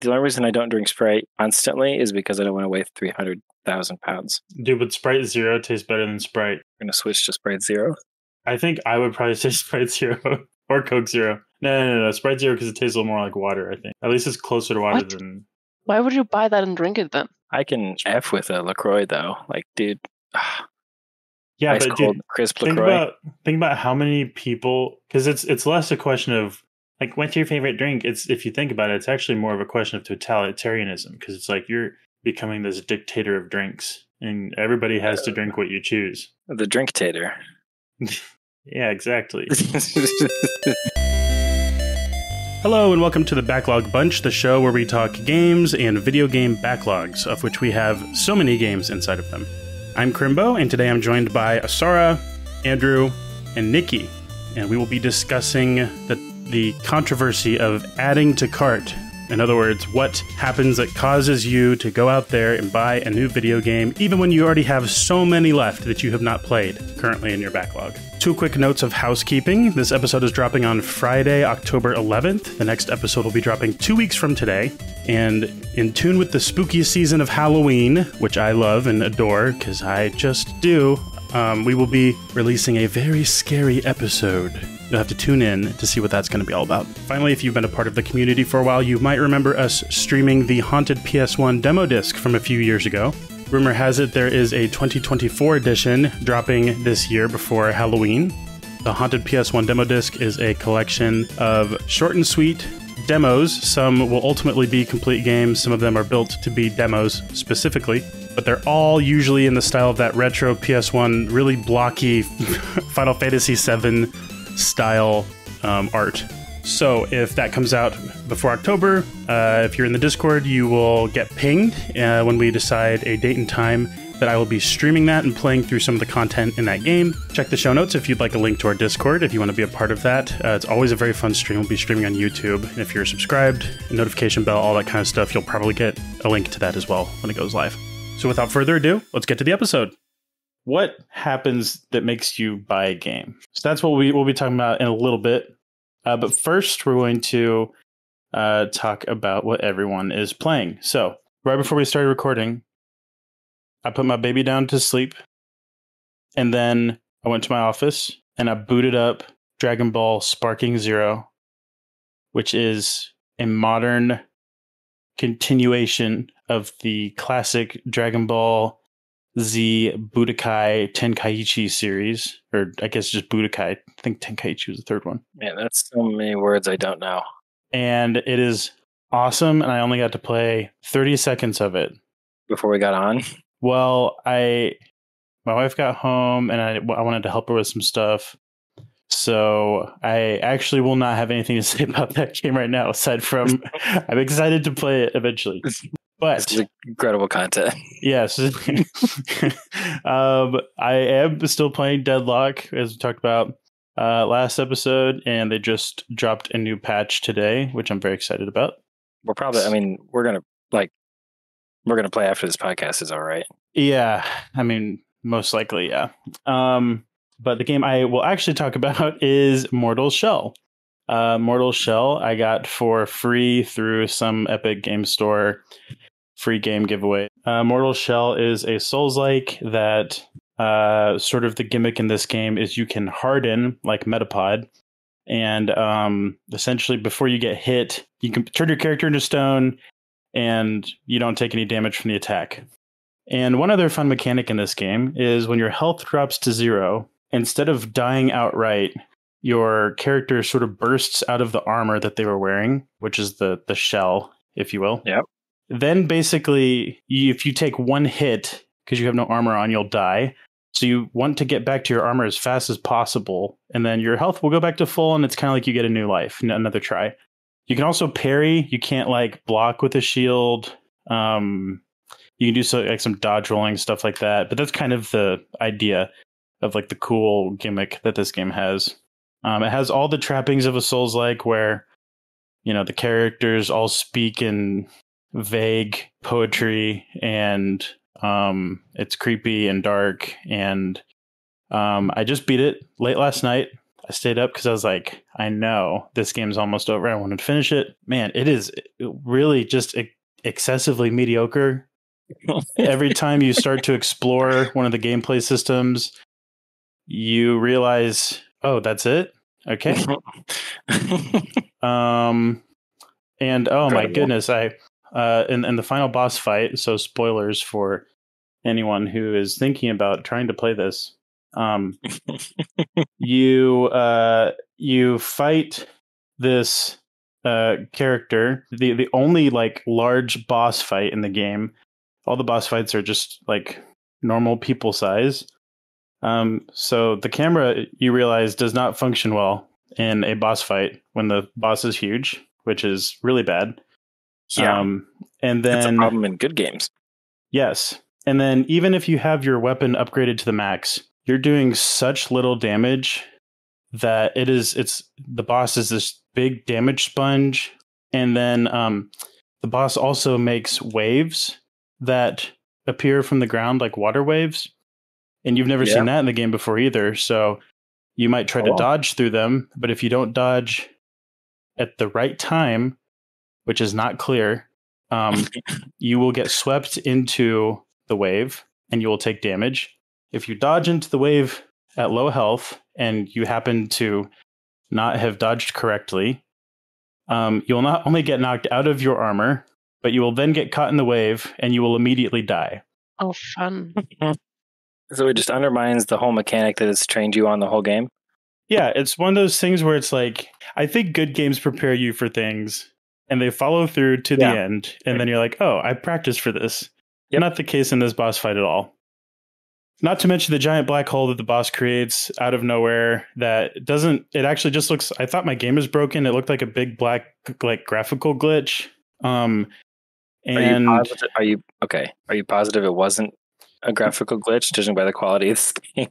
The only reason I don't drink Sprite constantly is because I don't want to weigh 300,000 pounds. Dude, but Sprite Zero tastes better than Sprite. I'm going to switch to Sprite Zero. I think I would probably say Sprite Zero or Coke Zero. No. Sprite Zero because it tastes a little more like water, I think. At least it's closer to water than... Why would you buy that and drink it then? I can F with a LaCroix, though. Like, dude... Yeah, ice but cold, dude, crisp LaCroix. Think about how many people... Because it's less a question of, like, what's your favorite drink? It's if you think about it, it's actually more of a question of totalitarianism. Because it's like you're becoming this dictator of drinks. And everybody has to drink what you choose. The drink-tator. Yeah, exactly. Hello and welcome to the Backlog Bunch, the show where we talk games and video game backlogs, of which we have so many games inside of them. I'm Crimbo, and today I'm joined by Whatsara, Andrew, and Nikki, and we will be discussing the controversy of adding to cart. In other words, what happens that causes you to go out there and buy a new video game, even when you already have so many left that you have not played currently in your backlog. Two quick notes of housekeeping. This episode is dropping on Friday, October 11th. The next episode will be dropping 2 weeks from today. And in tune with the spooky season of Halloween, which I love and adore, because I just do, we will be releasing a very scary episode. You'll have to tune in to see what that's going to be all about. Finally, if you've been a part of the community for a while, you might remember us streaming the Haunted PS1 demo disc from a few years ago. Rumor has it there is a 2024 edition dropping this year before Halloween. The Haunted PS1 demo disc is a collection of short and sweet demos. Some will ultimately be complete games. Some of them are built to be demos specifically. But they're all usually in the style of that retro PS1, really blocky Final Fantasy VII style art. So if that comes out before October, if you're in the Discord, you will get pinged when we decide a date and time that I will be streaming that and playing through some of the content in that game. Check the show notes if you'd like a link to our Discord, if you want to be a part of that. It's always a very fun stream. We'll be streaming on YouTube. And if you're subscribed, notification bell, all that kind of stuff, you'll probably get a link to that as well when it goes live. So without further ado, let's get to the episode. What happens that makes you buy a game? So that's what we'll be talking about in a little bit. But first, we're going to talk about what everyone is playing. So right before we started recording, I put my baby down to sleep. And then I went to my office and I booted up Dragon Ball Sparking Zero, which is a modern continuation of the classic Dragon Ball Z Budokai Tenkaichi series, or I guess just Budokai. I think Tenkaichi was the third one. Man, that's so many words I don't know. And it is awesome, and I only got to play 30 seconds of it. Before we got on? Well, my wife got home, and I wanted to help her with some stuff. So I actually will not have anything to say about that game right now, aside from I'm excited to play it eventually. But this is incredible content. Yes. I am still playing Deadlock, as we talked about last episode, and they just dropped a new patch today, which I'm very excited about. We're gonna play after this podcast is all right. Yeah, most likely, yeah. But the game I will actually talk about is Mortal Shell. Mortal Shell I got for free through some Epic Game Store free game giveaway. Mortal Shell is a Souls-like that sort of the gimmick in this game is you can harden like Metapod. And essentially before you get hit, you can turn your character into stone and you don't take any damage from the attack. And one other fun mechanic in this game is when your health drops to 0, instead of dying outright, your character sort of bursts out of the armor that they were wearing, which is the shell, if you will. Yep. Then basically, if you take one hit, because you have no armor on, you'll die. So you want to get back to your armor as fast as possible, and then your health will go back to full, and it's kind of like you get a new life, another try. You can also parry. You can't block with a shield. You can do some dodge rolling, stuff like that. But that's kind of the idea of the cool gimmick that this game has. It has all the trappings of a Souls-like where, the characters all speak in vague poetry and it's creepy and dark. And I just beat it late last night. I stayed up because I was like, I know this game's almost over. I wanted to finish it. Man, it is really just excessively mediocre. Every time you start to explore one of the gameplay systems, you realize, oh, that's it? Okay. And oh my goodness, in the final boss fight, so spoilers for anyone who is thinking about trying to play this, you fight this character, the only like large boss fight in the game. All the boss fights are just like normal people size. So the camera, you realize, does not function well in a boss fight when the boss is huge, which is really bad. Yeah. And then that's a problem in good games. Yes. And then even if you have your weapon upgraded to the max, you're doing such little damage that the boss is this big damage sponge. And then the boss also makes waves that appear from the ground like water waves. And you've never seen that in the game before either. So you might try to dodge through them, but if you don't dodge at the right time, which is not clear, you will get swept into the wave and you will take damage. If you dodge into the wave at low health and you happen to not have dodged correctly, you will not only get knocked out of your armor, but you will then get caught in the wave and you will immediately die. Oh, fun. So it just undermines the whole mechanic that it's trained you on the whole game? Yeah, it's one of those things where it's like, I think good games prepare you for things and they follow through to the end. And then you're like, oh, I practiced for this. Yep. Not the case in this boss fight at all. Not to mention the giant black hole that the boss creates out of nowhere it actually just looks, I thought my game was broken. It looked like a big black, like graphical glitch. And Are you positive it wasn't a graphical glitch, judging by the quality of this game?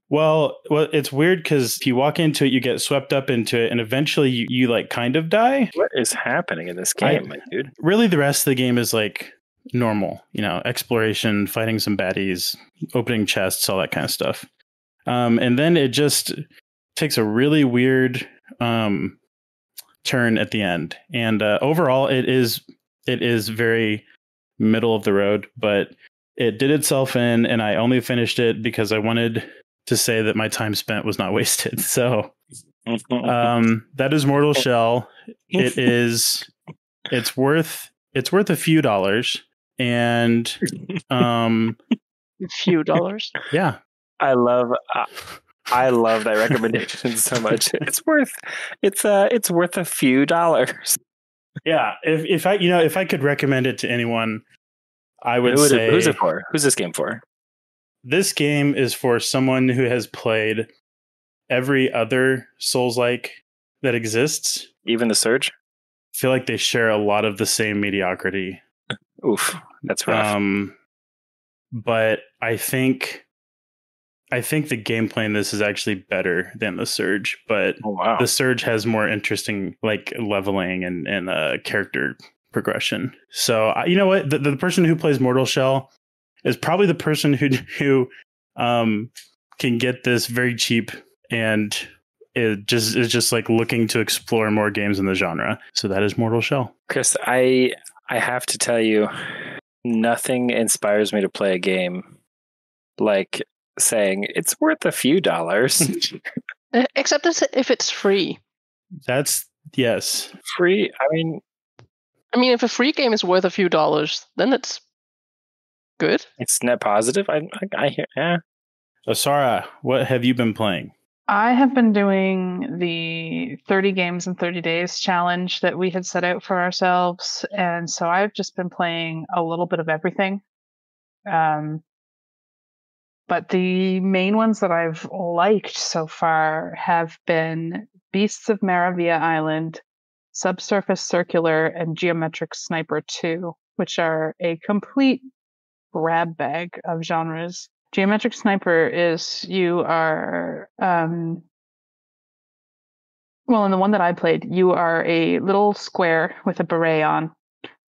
Well, it's weird because if you walk into it, you get swept up into it, and eventually you like kind of die. What is happening in this game, my dude? Really, the rest of the game is like normal, exploration, fighting some baddies, opening chests, all that kind of stuff. And then it just takes a really weird turn at the end. And overall, it is very middle of the road, but it did itself in, and I only finished it because I wanted to say that my time spent was not wasted. So that is Mortal Shell. It's worth a few dollars, and a few dollars. Yeah. I love that recommendation so much. It's worth a few dollars. Yeah. If I could recommend it to anyone, I would say, who's it for? Who's this game for? This game is for someone who has played every other Souls-like that exists. Even the Surge? I feel like they share a lot of the same mediocrity. Oof, that's rough. But I think the gameplay in this is actually better than the Surge. But the Surge has more interesting like leveling and character progression. So you know what? The person who plays Mortal Shell is probably the person who can get this very cheap and is just like looking to explore more games in the genre. So that is Mortal Shell. Chris, I have to tell you, nothing inspires me to play a game like saying it's worth a few dollars. Except if it's free. That's yes. Free. I mean, if a free game is worth a few dollars, then it's good. It's net positive. I hear. Yeah. Whatsara, what have you been playing? I have been doing the 30 games in 30 days challenge that we had set out for ourselves. And so I've just been playing a little bit of everything. But the main ones that I've liked so far have been Beasts of Maravilla Island, Subsurface Circular, and Geometric Sniper 2, which are a complete grab bag of genres. Geometric Sniper is you are, in the one that I played, you are a little square with a beret on,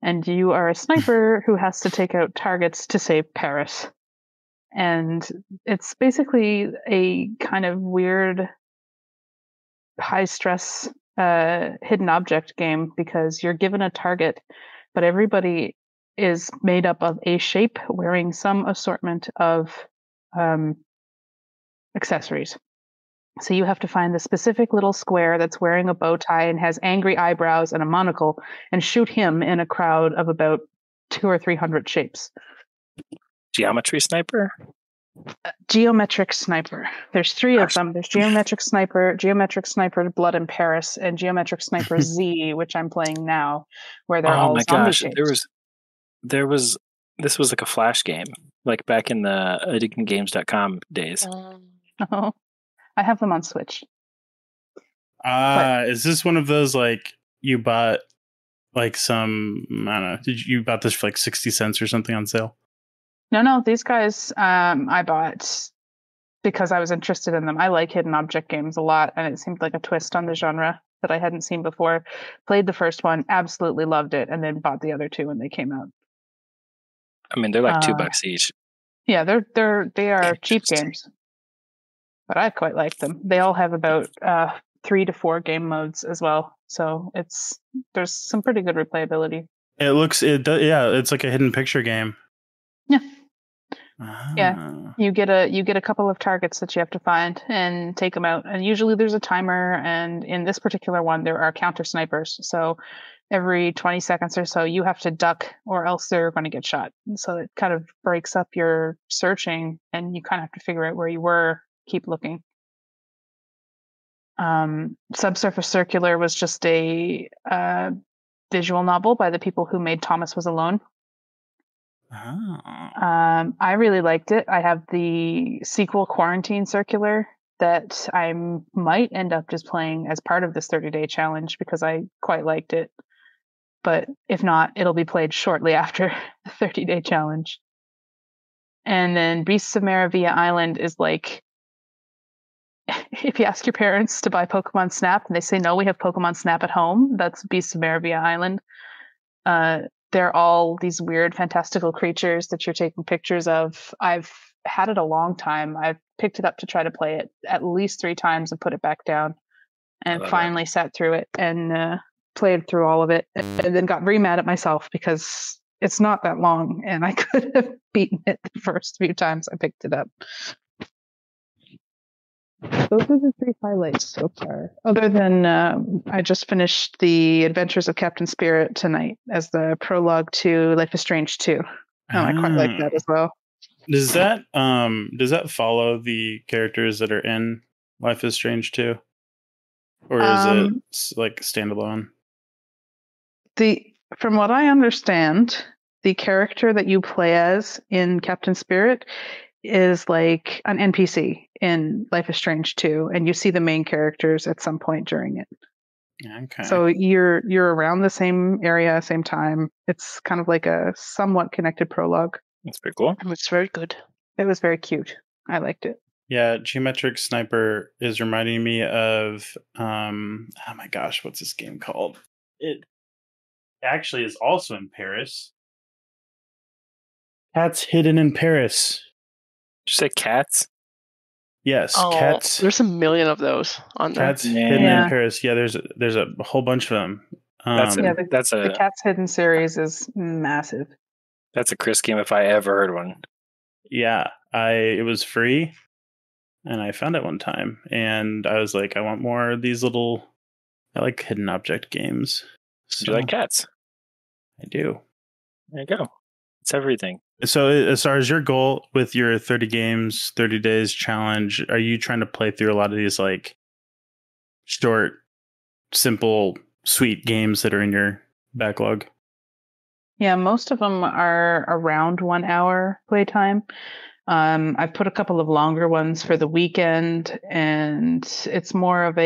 and you are a sniper who has to take out targets to save Paris. And it's basically a kind of weird high stress hidden object game because you're given a target, but everybody is made up of a shape wearing some assortment of accessories. So you have to find the specific little square that's wearing a bow tie and has angry eyebrows and a monocle and shoot him in a crowd of about 200 or 300 shapes. Geometry sniper? Geometric sniper. There's three of them. There's geometric sniper, Blood in Paris, and geometric sniper Z, which I'm playing now, where they're all zombie shapes. This was like a flash game, like back in the addictinggames.com days. Oh, I have them on Switch. Is this one of those like you bought like some, I don't know, you bought this for like 60 cents or something on sale? No, these guys I bought because I was interested in them. I like hidden object games a lot, and it seemed like a twist on the genre that I hadn't seen before. Played the first one, absolutely loved it, and then bought the other two when they came out. I mean, they're like $2 each. Yeah, they are cheap games, but I quite like them. They all have about 3 to 4 game modes as well, so there's some pretty good replayability. It's like a hidden picture game. Yeah. Yeah, you get a couple of targets that you have to find and take them out, and usually there's a timer, and in this particular one there are counter snipers, so every 20 seconds or so you have to duck or else they're going to get shot. So it kind of breaks up your searching, and you kind of have to figure out where you were, keep looking. Subsurface Circular was just a visual novel by the people who made Thomas Was Alone. I really liked it. I have the sequel Quarantine Circular that I might end up just playing as part of this 30-day challenge because I quite liked it. But if not, it'll be played shortly after the 30-day challenge. And then Beasts of Maravilla Island is like, if you ask your parents to buy Pokemon Snap and they say, no, we have Pokemon Snap at home, that's Beasts of Maravilla Island. They're all these weird, fantastical creatures that you're taking pictures of. I've had it a long time. I've picked it up to try to play it at least 3 times and put it back down. And finally sat through it and played through all of it. And then got very mad at myself because it's not that long. And I could have beaten it the first few times I picked it up. Those are the 3 highlights so far. Other than I just finished The Adventures of Captain Spirit tonight as the prologue to Life is Strange 2. And I quite like that as well. Does that follow the characters that are in Life is Strange 2? Or is it like standalone? From what I understand, the character that you play as in Captain Spirit is like an NPC in Life is Strange 2, and you see the main characters at some point during it. Okay. So you're around the same area, same time. It's kind of like a somewhat connected prologue. That's pretty cool. It's very good. It was very cute. I liked it. Yeah, Geometric Sniper is reminding me of oh my gosh, what's this game called? It actually is also in Paris. Cats Hidden in Paris. Did you say Cats? Yes, Oh, Cats. there's a million of those on there. Cats Hidden in Paris. Yeah, there's a whole bunch of them. The Cats Hidden series is massive. That's a Chris game if I ever heard one. Yeah, it was free, and I found it one time, and I was like, I want more of these little. I like hidden object games. So Do you like cats? I do. There you go. It's everything. So as far as your goal with your 30 games, 30 days challenge, are you trying to play through a lot of these like short, simple, sweet games that are in your backlog? Yeah, most of them are around 1 hour playtime. I've put a couple of longer ones for the weekend, and it's more of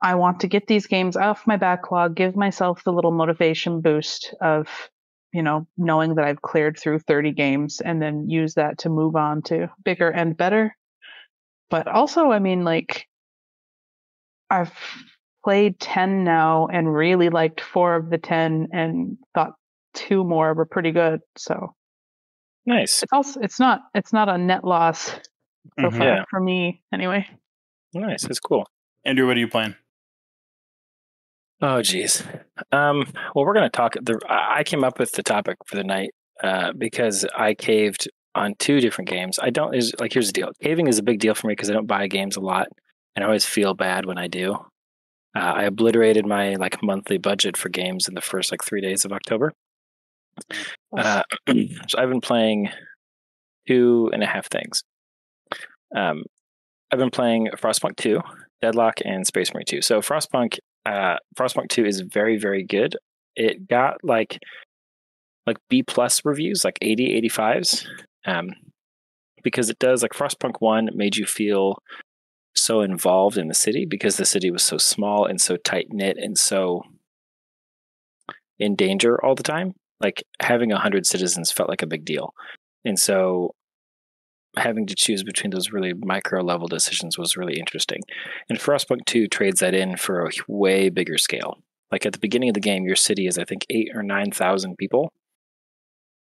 I want to get these games off my backlog, give myself the little motivation boost of, knowing that I've cleared through 30 games and then use that to move on to bigger and better. But also, I've played 10 now and really liked 4 of the 10 and thought 2 more were pretty good. So nice. It's not a net loss so far for me anyway. Nice. That's cool. Andrew, what are you playing? Oh, geez. Well, we're going to talk. I came up with the topic for the night because I caved on two different games. Here's the deal. Caving is a big deal for me because I don't buy games a lot, and I always feel bad when I do. I obliterated my monthly budget for games in the first 3 days of October. So I've been playing 2.5 things. I've been playing Frostpunk 2, Deadlock, and Space Marine 2. So Frostpunk 2 is very, very good. It got B plus reviews, 80, 85s. Because it does, Frostpunk 1 made you feel so involved in the city because the city was so small and so tight knit and so in danger all the time. Having 100 citizens felt like a big deal. And so having to choose between those really micro level decisions was really interesting. And Frostpunk 2 trades that in for a way bigger scale. At the beginning of the game, your city is, I think, 8,000 or 9,000 people,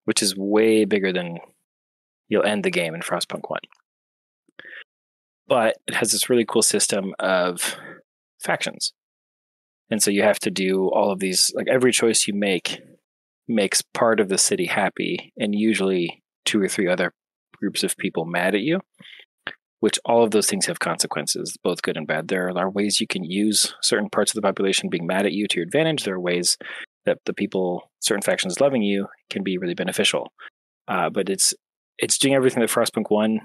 which is way bigger than you'll end the game in Frostpunk 1. But it has this really cool system of factions. And so you have to do all of these, every choice you make makes part of the city happy, and usually 2 or 3 other groups of people mad at you, which all of those things have consequences, both good and bad. There are ways you can use certain parts of the population being mad at you to your advantage. There are ways that the people, certain factions loving you, can be really beneficial. But it's doing everything that Frostpunk 1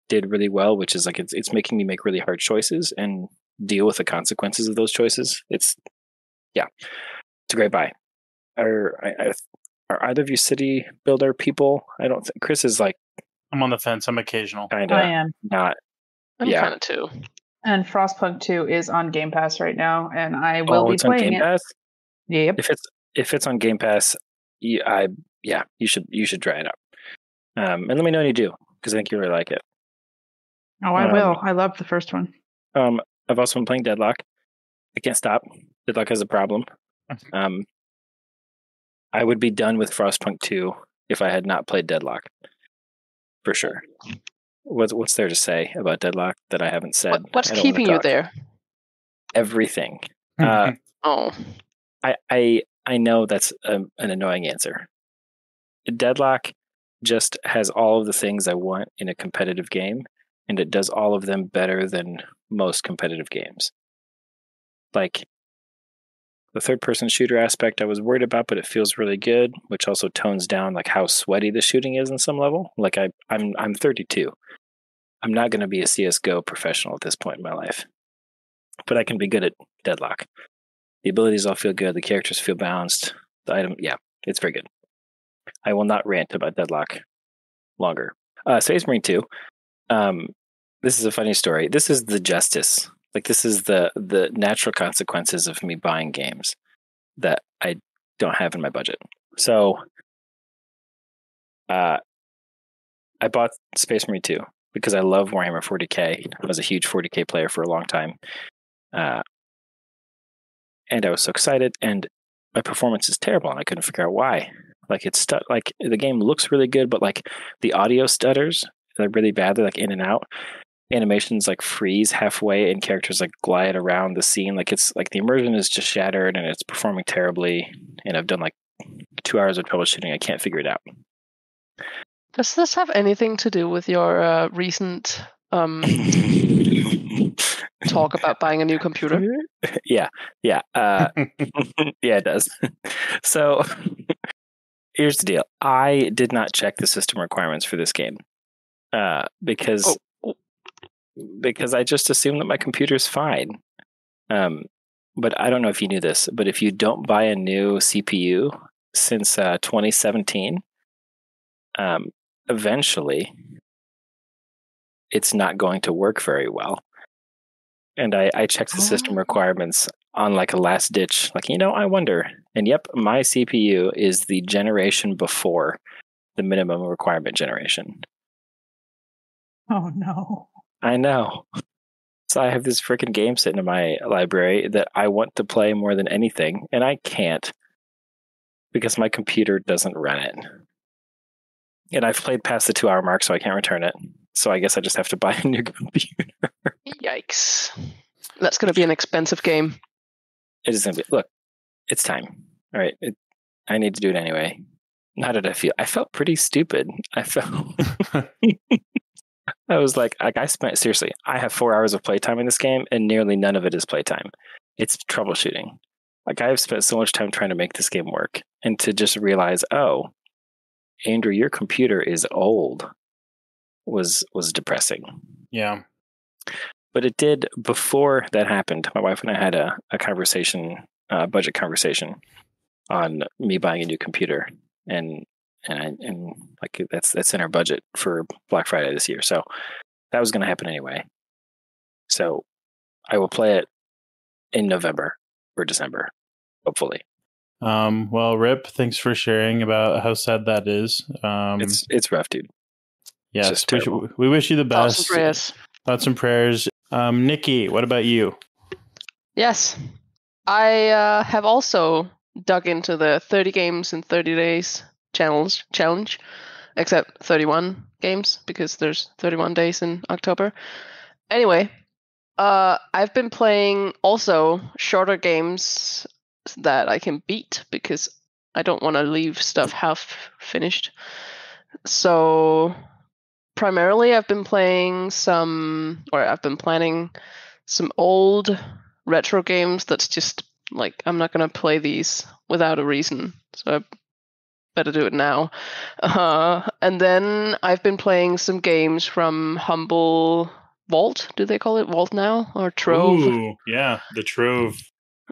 did really well, which is it's making me make really hard choices and deal with the consequences of those choices. It's a great buy. Are either of you city builder people? I don't think Chris is I'm on the fence. I'm occasional. I am not. I'm kind of too. And Frostpunk 2 is on Game Pass right now, and I will be playing on Game Pass? Yep. If it's on Game Pass, you should try it out. And let me know when you do, because I think you really like it. Oh, I will. I love the first one. I've also been playing Deadlock. I can't stop. Deadlock has a problem. I would be done with Frostpunk 2 if I had not played Deadlock. For sure. What's there to say about Deadlock that I haven't said? What's keeping you there? Everything. Oh. I know that's an annoying answer. Deadlock just has all of the things I want in a competitive game, and it does all of them better than most competitive games. The third-person shooter aspect I was worried about, but it feels really good, which also tones down how sweaty the shooting is on some level. I'm 32. I'm not going to be a CSGO professional at this point in my life, but I can be good at Deadlock. The abilities all feel good. The characters feel balanced. The item, it's very good. I will not rant about Deadlock longer. Space Marine 2. This is a funny story. This is the justice. This is the natural consequences of me buying games that I don't have in my budget. So I bought Space Marine 2 because I love Warhammer 40k. I was a huge 40k player for a long time. And I was so excited, and my performance is terrible, and I couldn't figure out why. It's the game looks really good, but the audio stutters. They're really bad. They're in and out. Animations freeze halfway, and characters glide around the scene. It's the immersion is just shattered, and it's performing terribly. And I've done 2 hours of troubleshooting. I can't figure it out. Does this have anything to do with your recent talk about buying a new computer? Yeah. Yeah, it does. So here's the deal. I did not check the system requirements for this game because I just assumed that my computer's fine. But I don't know if you knew this, but if you don't buy a new CPU since 2017, eventually it's not going to work very well. And I checked the system requirements on a last ditch, I wonder. And yep, my CPU is the generation before the minimum requirement generation. Oh no. I know. So I have this freaking game sitting in my library that I want to play more than anything, and I can't because my computer doesn't run it. And I've played past the 2-hour mark, so I can't return it. So I guess I just have to buy a new computer. Yikes. That's going to be an expensive game. It is going to be. Look, it's time. All right. I need to do it anyway. How did I feel? I felt pretty stupid. I was like I spent, seriously, I have 4 hours of playtime in this game, and nearly none of it is playtime. It's troubleshooting. Like, I have spent so much time trying to make this game work, and to just realize, oh, Andrew, your computer is old, was depressing. Yeah. But it did, before that happened, my wife and I had a conversation, budget conversation on me buying a new computer, and like that's in our budget for Black Friday this year. So that was going to happen anyway. So I will play it in November or December, hopefully. Well, Rip, thanks for sharing about how sad that is. It's rough, dude. Yes, we wish you the best. Thoughts and prayers. Nikki, what about you? Yes, I have also dug into the 30 games in 30 days challenge, except 31 games because there's 31 days in October. Anyway, I've been playing also shorter games that I can beat because I don't want to leave stuff half finished. So primarily I've been planning some old retro games that's just like, I'm not going to play these without a reason. So I better do it now. And then I've been playing some games from Humble Vault. Do they call it Vault now? Or Trove? Ooh, yeah, the Trove.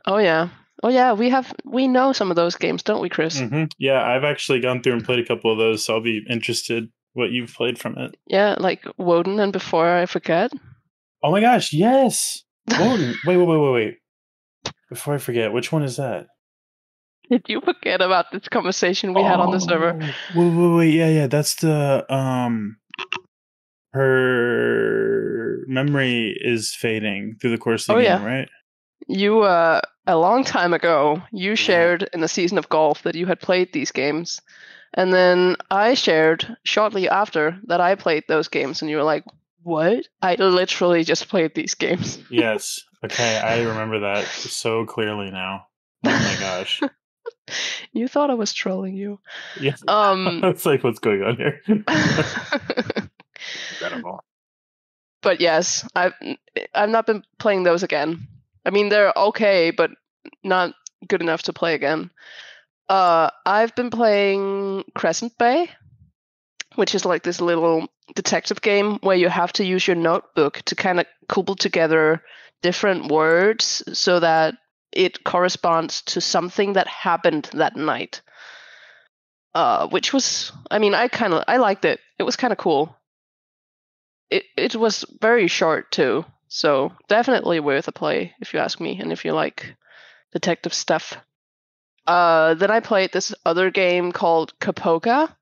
Oh yeah. We know some of those games, don't we, Chris? Mm-hmm. Yeah, I've actually gone through and played a couple of those, so I'll be interested what you've played from it. Yeah, like Woden and Before I Forget. Oh my gosh, yes! Woden. Wait. Before I forget, which one is that? Did you forget about this conversation we had on the server? Wait, yeah, that's the her memory is fading through the course of the game, right? You a long time ago, you shared in the season of golf that you had played these games, and then I shared shortly after that I played those games, and you were like, "What? I literally just played these games." Yes. Okay, I remember that so clearly now. Oh my gosh. You thought I was trolling you. Yes. It's like, what's going on here? Incredible. But yes, I've not been playing those again. I mean, they're okay, but not good enough to play again. I've been playing Crescent Bay, which is like this little detective game where you have to use your notebook to kind of cobble together different words so that it corresponds to something that happened that night. Which was, I mean, I liked it. It was kind of cool. It was very short too, so definitely worth a play if you ask me, and if you like detective stuff. Then I played this other game called Copoka.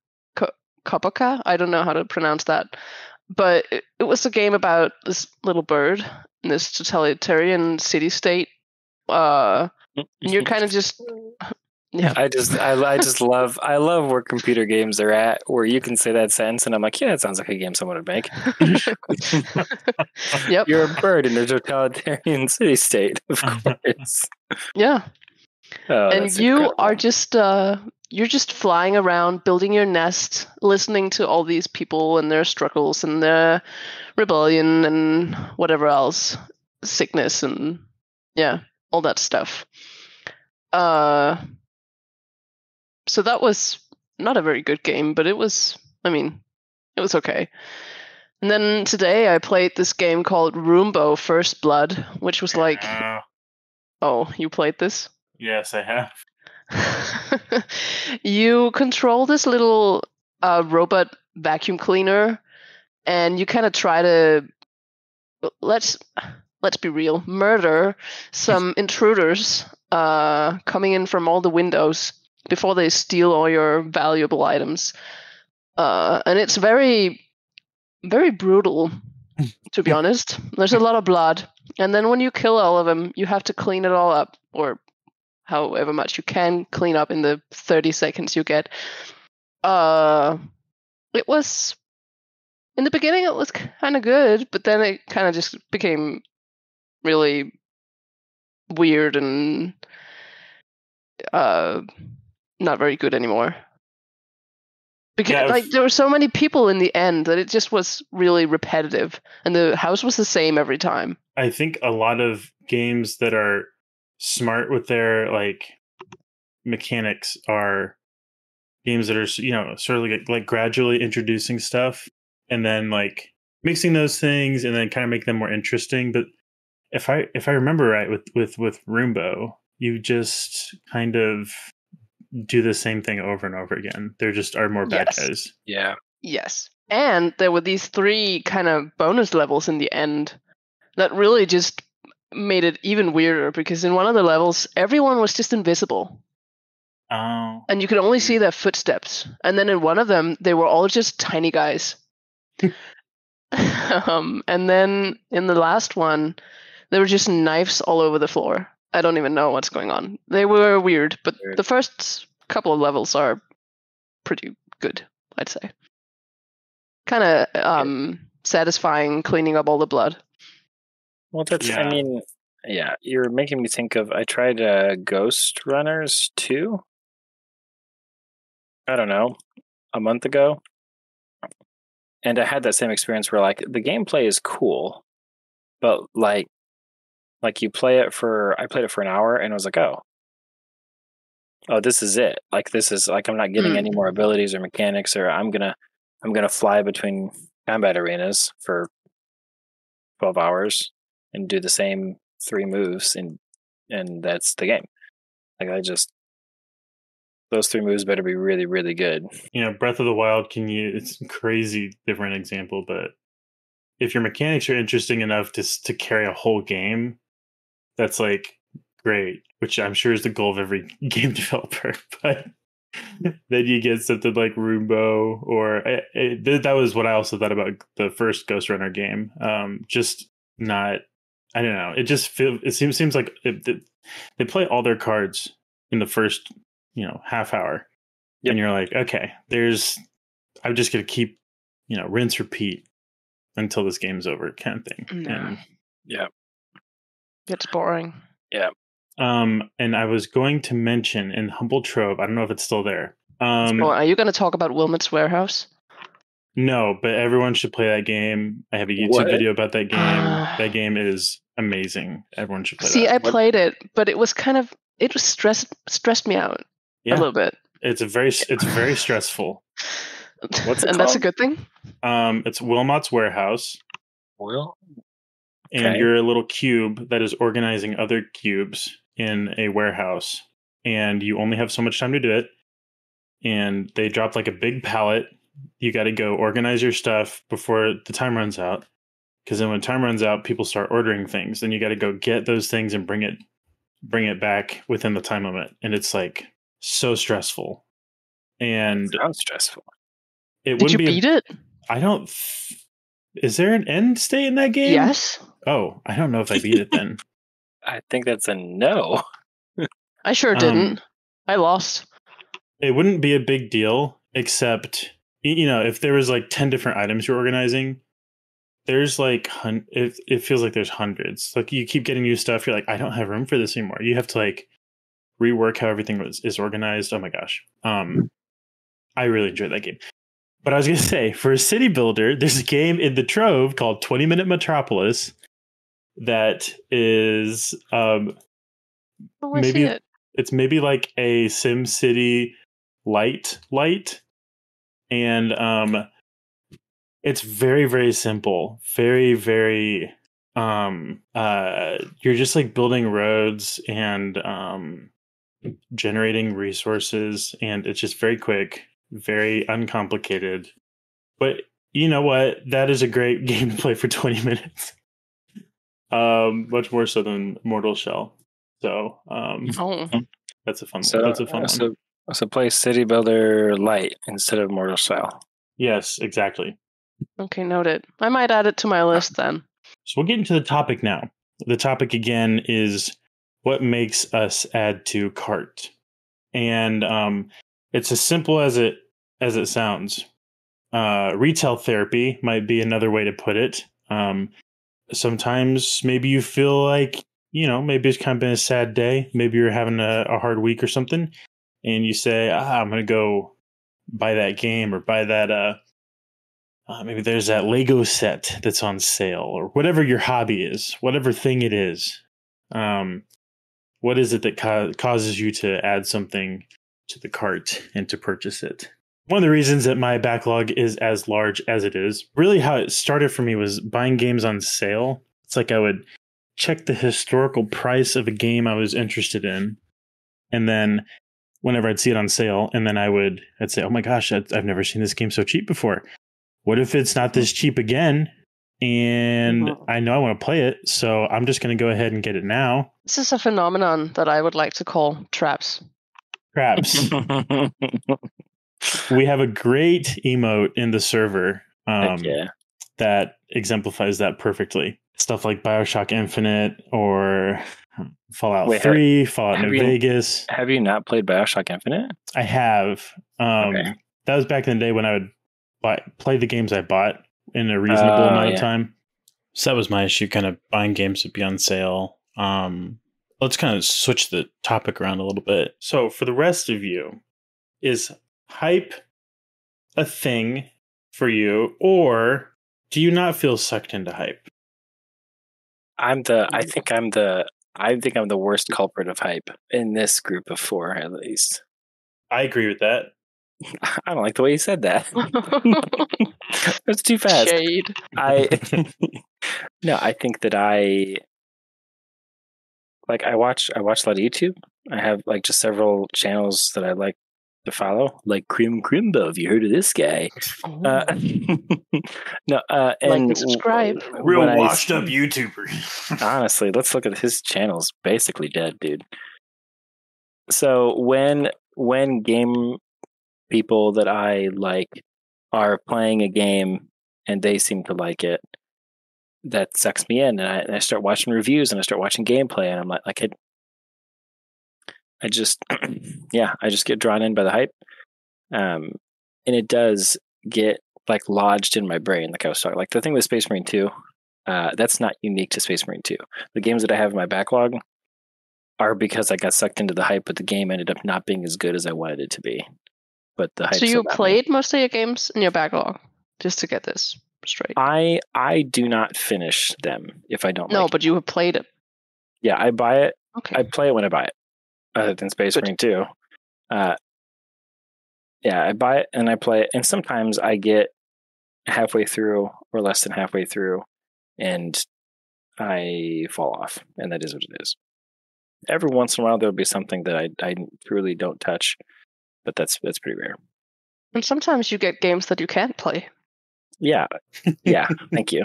Copoka? I don't know how to pronounce that. But it was a game about this little bird in this totalitarian city-state. And you're kind of just... Yeah. I love where computer games are at, where you can say that sentence and I'm like, yeah, that sounds like a game someone would make. Yep. You're a bird in a totalitarian city-state, of course. Yeah. Oh, and you incredible. are just you're just flying around, building your nest, listening to all these people and their struggles and their rebellion and whatever else, sickness and all that stuff. So that was not a very good game, but it was okay. And then today I played this game called Roomba First Blood, which was like, oh, you played this? Yes, I have. You control this little robot vacuum cleaner, and you kind of try to, let's be real, murder some intruders coming in from all the windows before they steal all your valuable items. And it's very, very brutal, to be honest. There's a lot of blood. And then when you kill all of them, you have to clean it all up, or however much you can clean up in the 30 seconds you get. It was... In the beginning, it was kind of good, but then it kind of just became really weird and not very good anymore. Because there were so many people in the end that it just was really repetitive, and the house was the same every time. I think a lot of games that are smart with their like mechanics are games that are, you know, sort of like gradually introducing stuff and then like mixing those things and then kind of make them more interesting. But if I remember right with Roomba, you just kind of do the same thing over and over again. There just are more bad guys. Yeah. Yes. And there were these 3 kind of bonus levels in the end that really just made it even weirder, because in one of the levels, everyone was just invisible. Oh. And you could only see their footsteps. And then in one of them, they were all just tiny guys. And then in the last one, there were just knives all over the floor. I don't even know what's going on. They were weird, but the first couple of levels are pretty good, I'd say. Kind of satisfying cleaning up all the blood. Well, that's, I mean, yeah, you're making me think of, I tried Ghost Runners 2. I don't know, a month ago. And I had that same experience where like the gameplay is cool, but like you play it for, I played it for an hour and I was like, oh, this is it. Like, this is like, I'm not getting any more abilities or mechanics, or I'm going to fly between combat arenas for 12 hours and do the same 3 moves. And that's the game. Like, those 3 moves better be really, really good. You know, Breath of the Wild it's a crazy different example, but if your mechanics are interesting enough to carry a whole game, that's like great, which I'm sure is the goal of every game developer. But then you get something like Roomba, or that was what I also thought about the first Ghost Runner game. Just not, I don't know. It seems like they play all their cards in the first, you know, half hour. Yep. And you're like, okay, I'm just going to keep, you know, rinse, repeat until this game's over kind of thing. No. Yeah. It's boring. Yeah. And I was going to mention in Humble Trove, I don't know if it's still there. Are you going to talk about Wilmot's Warehouse? No, but everyone should play that game. I have a YouTube video about that game. That game is amazing. Everyone should play that. See, I played it, but it was stressed me out a little bit. It's very stressful. What's it and called? That's a good thing? It's Wilmot's Warehouse. Okay. And you're a little cube that is organizing other cubes in a warehouse. And you only have so much time to do it. And they drop like a big pallet. You got to go organize your stuff before the time runs out. Because then when time runs out, people start ordering things. Then you got to go get those things and bring it back within the time limit. And it's like so stressful. And sounds stressful. Did you beat it? I don't. Is there an end state in that game? Yes. Oh, I don't know if I beat it then. I think that's a no. I sure didn't. I lost. It wouldn't be a big deal, except, you know, if there was like 10 different items you're organizing, there's like, it feels like there's hundreds. Like you keep getting new stuff. You're like, I don't have room for this anymore. You have to like rework how everything is organized. Oh my gosh. I really enjoyed that game. But I was going to say, for a city builder, there's a game in the Trove called 20 Minute Metropolis that is it's maybe like a Sim City light, and it's very, very simple, very, very you're just like building roads and generating resources, and it's just very quick, very uncomplicated. But you know what? That is a great game to play for 20 minutes. Much more so than Mortal Shell. So that's a fun one. That's a fun one. So play City Builder Light instead of Mortal Shell. Yes, exactly. Okay, noted. I might add it to my list then. So we'll get into the topic now. The topic again is what makes us add to cart. And it's as simple as it sounds. Retail therapy might be another way to put it. sometimes maybe you feel like, maybe it's kind of been a sad day. Maybe you're having a hard week or something. And you say, I'm going to go buy that game or buy that, maybe there's that Lego set that's on sale or whatever your hobby is, whatever thing it is. What is it that causes you to add something to the cart and to purchase it? One of the reasons that my backlog is as large as it is, really how it started for me was buying games on sale. It's like I would check the historical price of a game I was interested in. And then whenever I'd see it on sale, and then I'd say, oh my gosh, I've never seen this game so cheap before. What if it's not this cheap again? And I know I want to play it, so I'm just going to go ahead and get it now. This is a phenomenon that I would like to call traps. Traps. We have a great emote in the server that exemplifies that perfectly. Stuff like BioShock Infinite or Fallout 3, Fallout New Vegas. Have you not played BioShock Infinite? I have. That was back in the day when I would play the games I bought in a reasonable amount of time. So that was my issue, kind of buying games that would be on sale. Let's kind of switch the topic around a little bit. So for the rest of you, is hype a thing for you, or do you not feel sucked into hype? I think I'm the worst culprit of hype in this group of four, at least. I agree with that. I don't like the way you said that. That's too fast. Shade. I think that I watch a lot of YouTube. I have just several channels that I like to follow, like Crimbo. Have you heard of this guy? No, and subscribe. Real washed up YouTuber. Honestly, let's look at his channel's basically dead, dude. So when game people that I like are playing a game and they seem to like it, that sucks me in, and I start watching reviews and I start watching gameplay, and I'm I just get drawn in by the hype, and it does get lodged in my brain. Like I was talking, the thing with Space Marine 2, that's not unique to Space Marine 2. The games that I have in my backlog are because I got sucked into the hype, but the game ended up not being as good as I wanted it to be. But the hype. So you played most of your games in your backlog, just to get this straight. I do not finish them if I don't. No, but you have played it. Yeah, I buy it. Okay. I play it when I buy it. Other than Space Marine 2. I buy it and I play it, and sometimes I get halfway through or less than halfway through, and I fall off, and that is what it is. Every once in a while, there'll be something that I truly don't touch, but that's pretty rare. And sometimes you get games that you can't play. Yeah. Thank you.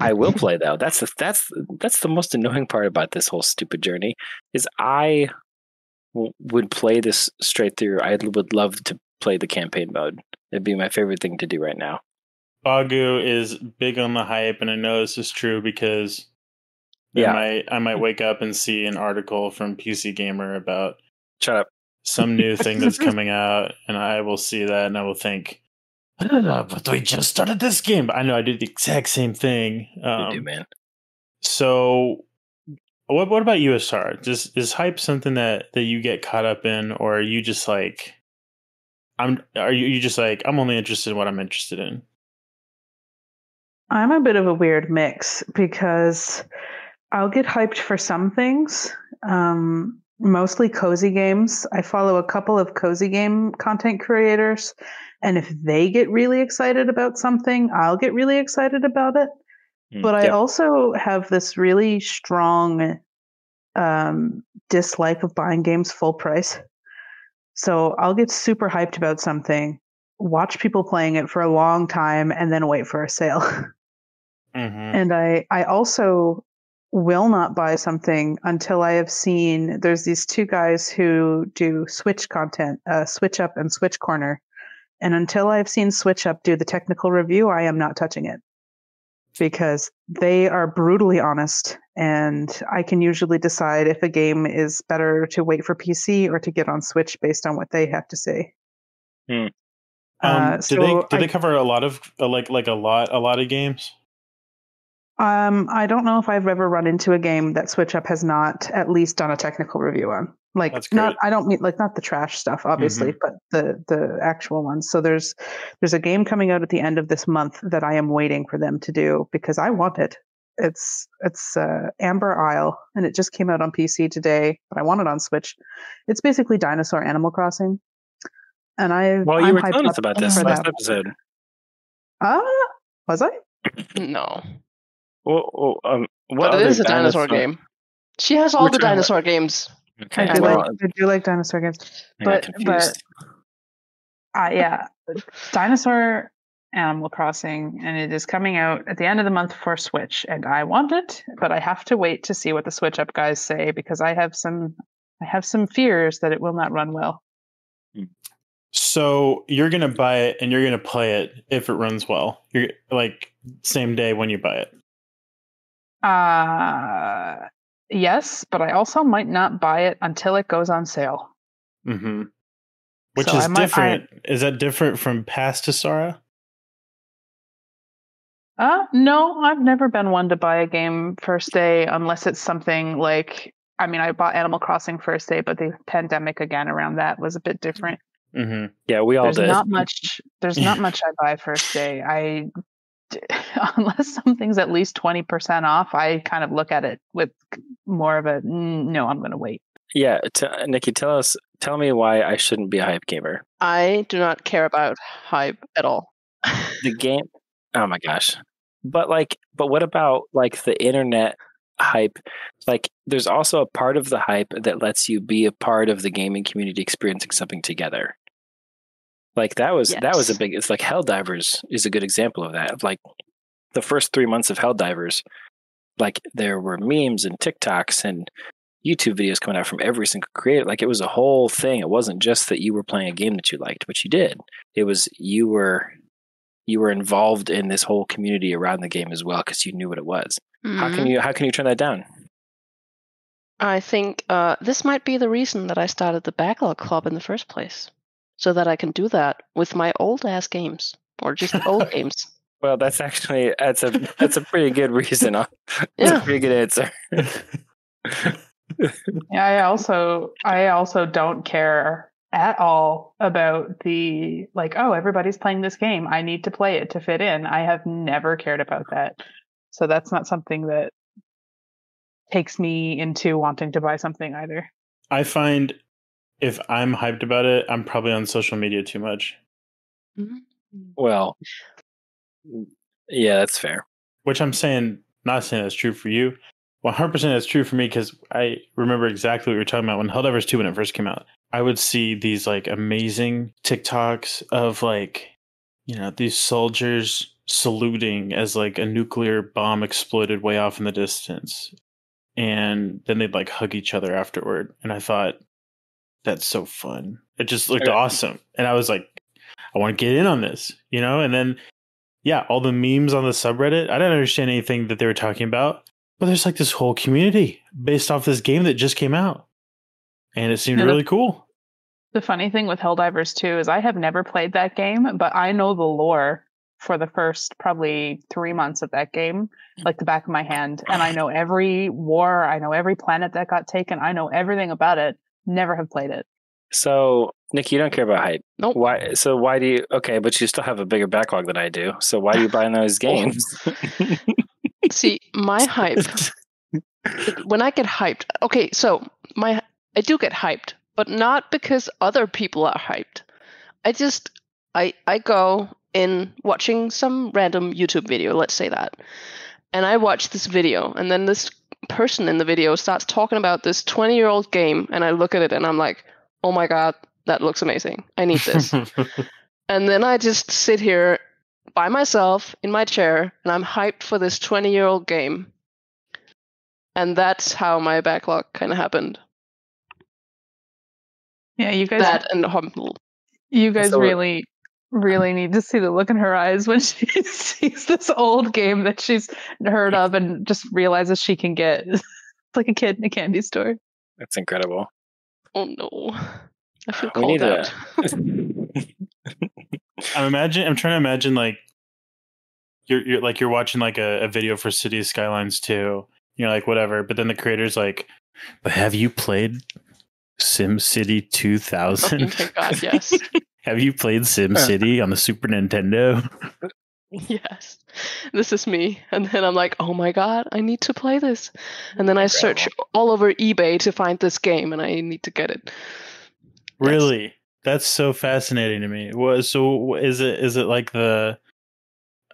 I will play though. That's the most annoying part about this whole stupid journey is I would play this straight through. I would love to play the campaign mode. It'd be my favorite thing to do right now. Bagu is big on the hype, and I know this is true because I might wake up and see an article from PC Gamer about shut up some new thing that's coming out, and I will see that and I will think, but we just started this game. But I know I did the exact same thing. You do, man. So, what about you, Asar? Is hype something that you get caught up in, or are you just I'm only interested in what I'm interested in? I'm a bit of a weird mix because I'll get hyped for some things, mostly cozy games. I follow a couple of cozy game content creators, and if they get really excited about something, I'll get really excited about it. But I also have this really strong dislike of buying games full price. So I'll get super hyped about something, watch people playing it for a long time, and then wait for a sale. And I also will not buy something until I have seen, there's these two guys who do Switch content, Switch Up and Switch Corner. And until I've seen Switch Up do the technical review, I am not touching it because they are brutally honest. And I can usually decide if a game is better to wait for PC or to get on Switch based on what they have to say. Do they cover a lot of a lot of games? I don't know if I've ever run into a game that Switch Up has not at least done a technical review on. Like, That's great. not, I don't mean like not the trash stuff, obviously, but the actual ones. So there's a game coming out at the end of this month that I am waiting for them to do because I want it. It's Amber Isle, and it just came out on PC today, but I want it on Switch. It's basically Dinosaur Animal Crossing, and you I'm were hyped telling up us about this for last that. episode. Was I? No. What But it is a dinosaur game. She has all the dinosaur games. Okay. I do like dinosaur games, but yeah, Dinosaur Animal Crossing, and it is coming out at the end of the month for Switch, and I want it, but I have to wait to see what the Switch Up guys say because I have some fears that it will not run well. So you're gonna buy it and you're gonna play it if it runs well. You're like same day when you buy it. Yes, but I also might not buy it until it goes on sale. Mm-hmm. Which So is different. Is that different from past Housekeeping? No, I've never been one to buy a game first day unless it's something like, I mean, I bought Animal Crossing first day, but the pandemic again around that was a bit different. Mm-hmm. Yeah, we all did. There's not much I buy first day. Unless something's at least 20% off, I kind of look at it with more of a no, I'm going to wait. Yeah, Nikki, tell me why I shouldn't be a hype gamer. I do not care about hype at all. The game, oh my gosh. But what about like the internet hype? Like, there's also a part of the hype that lets you be a part of the gaming community experiencing something together. Like that was a big. It's like Helldivers is a good example of that. Of like the first 3 months of Helldivers, like there were memes and TikToks and YouTube videos coming out from every single creator. Like it was a whole thing. It wasn't just that you were playing a game that you liked, but you did. It was you were involved in this whole community around the game as well because you knew what it was. Mm-hmm. How can you turn that down? I think this might be the reason that I started the Backlog Club in the first place. So that I can do that with my old ass games or just old games. Well, that's a pretty good reason. That's a pretty good answer. Yeah, I also don't care at all about the like, oh, everybody's playing this game, I need to play it to fit in. I have never cared about that. So that's not something that takes me into wanting to buy something either. I find if I'm hyped about it, I'm probably on social media too much. Well, yeah, that's fair. Which I'm saying, not saying that's true for you. 100% that's true for me because I remember exactly what you were talking about when Helldivers 2 when it first came out. I would see these like amazing TikToks of like, you know, these soldiers saluting as like a nuclear bomb exploded way off in the distance. And then they'd like hug each other afterward. And I thought, that's so fun. It just looked awesome. And I was like, I want to get in on this, you know? And then, yeah, all the memes on the subreddit, I didn't understand anything that they were talking about. But there's like this whole community based off this game that just came out. And it seemed really cool. The funny thing with Helldivers 2 is I have never played that game, but I know the lore for the first probably 3 months of that game, like the back of my hand. And I know every war, I know every planet that got taken, I know everything about it. Never have played it. So, Nick, you don't care about hype. Nope. Why? So why do you? Okay, but you still have a bigger backlog than I do. So why do you buy those games? See, my hype. When I get hyped, okay, so I do get hyped, but not because other people are hyped. I go in watching some random YouTube video, let's say that, and I watch this video, and then this person in the video starts talking about this 20-year-old game, and I look at it and I'm like, oh my god, that looks amazing, I need this. And then I just sit here by myself in my chair and I'm hyped for this 20-year-old game, and that's how my backlog kind of happened. Yeah, you guys really need to see the look in her eyes when she sees this old game that she's heard of and just realizes she can get. It's like a kid in a candy store. That's incredible. Oh no. I feel called out. I'm trying to imagine like you're watching like a video for Cities Skylines 2. You're like, whatever. But then the creator's like, but have you played SimCity 2000? Oh my god, yes. Have you played SimCity on the Super Nintendo? Yes. This is me. And then I'm like, oh my god, I need to play this. And then I search all over eBay to find this game, and I need to get it. Really? Yes. That's so fascinating to me. So is it like the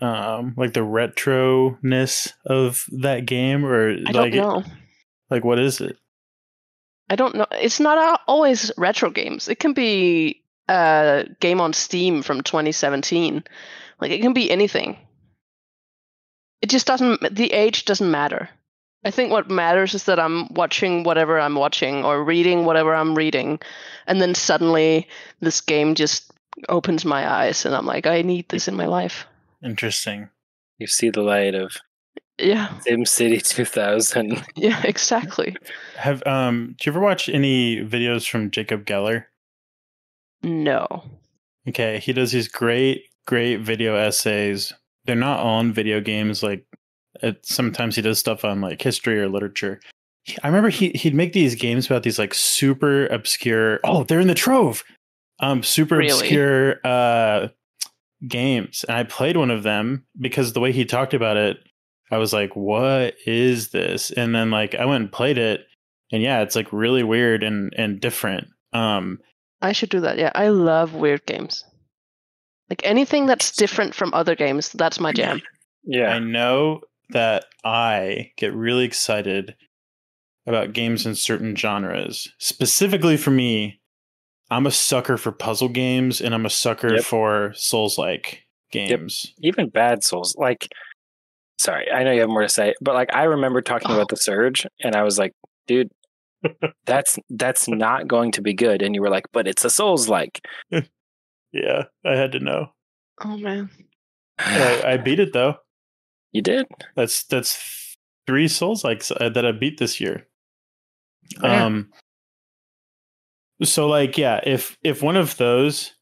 retroness of that game, or I don't know. Like what is it? I don't know. It's not always retro games. It can be a game on Steam from 2017. Like, it can be anything. It just doesn't. The age doesn't matter. I think what matters is that I'm watching whatever I'm watching or reading whatever I'm reading, and then suddenly this game just opens my eyes, and I'm like, I need this in my life. Interesting. You see the light of SimCity 2000. Yeah, exactly. Do you ever watch any videos from Jacob Geller? No. Okay, he does these great video essays. They're not on video games. Like, sometimes he does stuff on like history or literature. I remember he'd make these games about these like super obscure. Oh, they're in the trove. Super obscure games, and I played one of them because the way he talked about it, I was like, "What is this?" And then like I went and played it, and yeah, it's like really weird and different. I should do that. Yeah, I love weird games. Like anything that's different from other games, that's my jam. Yeah. I know that I get really excited about games in certain genres. Specifically for me, I'm a sucker for puzzle games, and I'm a sucker for Souls-like games. Yep. Even bad Souls. Like, sorry, I know you have more to say, but like I remember talking about The Surge, and I was like, dude, that's not going to be good. And you were like, but it's a Souls-like. Yeah, I had to know. Oh man. I beat it though. You did? That's 3 Souls-likes that I beat this year. Yeah. So like, yeah, if one of those,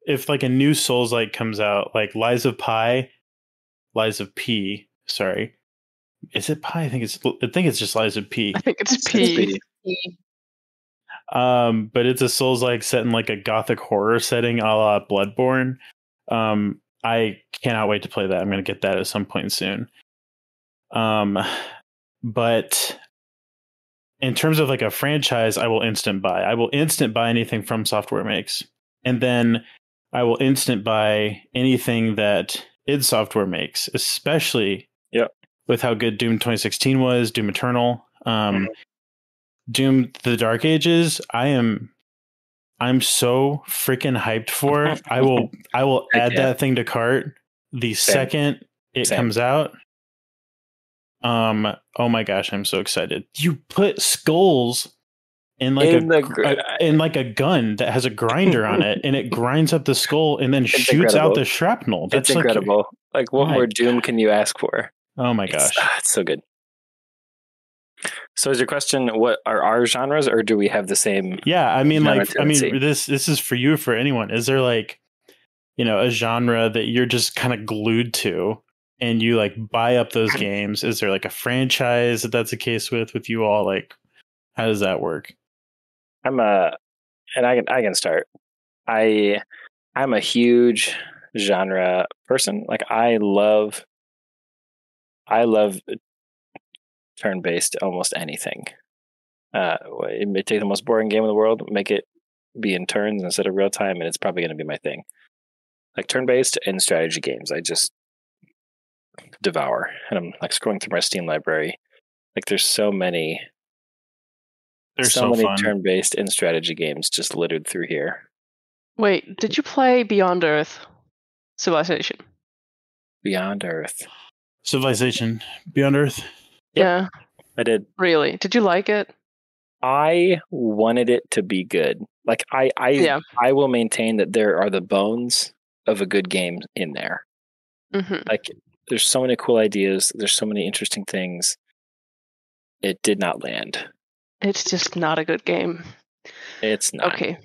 if like a new Souls-like comes out, like Lies of P, sorry. Is it Pi? I think it's just Lies of P. I think it's P. But it's a Souls-like set in like a gothic horror setting, a la Bloodborne. I cannot wait to play that. I'm going to get that at some point soon. But in terms of like a franchise, I will instant buy. I will instant buy anything From Software makes, and then I will instant buy anything that id Software makes, especially with how good Doom 2016 was, Doom Eternal. Doom the Dark Ages, I'm so freaking hyped for. I will add that thing to cart the second it comes out. Oh my gosh, I'm so excited. You put skulls in like a gun that has a grinder on it, and it grinds up the skull and then shoots out the shrapnel. That's incredible. Like what more Doom can you ask for? Oh my gosh. It's so good. So is your question, what are our genres, or do we have the same? Yeah, I mean, this is for you or for anyone. Is there like, a genre that you're just kind of glued to and you like buy up those games? Is there like a franchise that's the case with you all? Like, how does that work? I can start. I'm a huge genre person. Like I love turn-based almost anything. It may take the most boring game in the world, make it be in turns instead of real time, and it's probably going to be my thing. Like turn-based and strategy games, I just devour. And I'm like scrolling through my Steam library. Like there's so many. There's so many fun turn-based and strategy games just littered through here. Wait, did you play Beyond Earth Civilization? Beyond Earth. Civilization. Beyond Earth? Yeah. I did. Really? Did you like it? I wanted it to be good. Like I will maintain that there are the bones of a good game in there. Mm-hmm. Like there's so many cool ideas. There's so many interesting things. It did not land. It's just not a good game. It's not. Okay.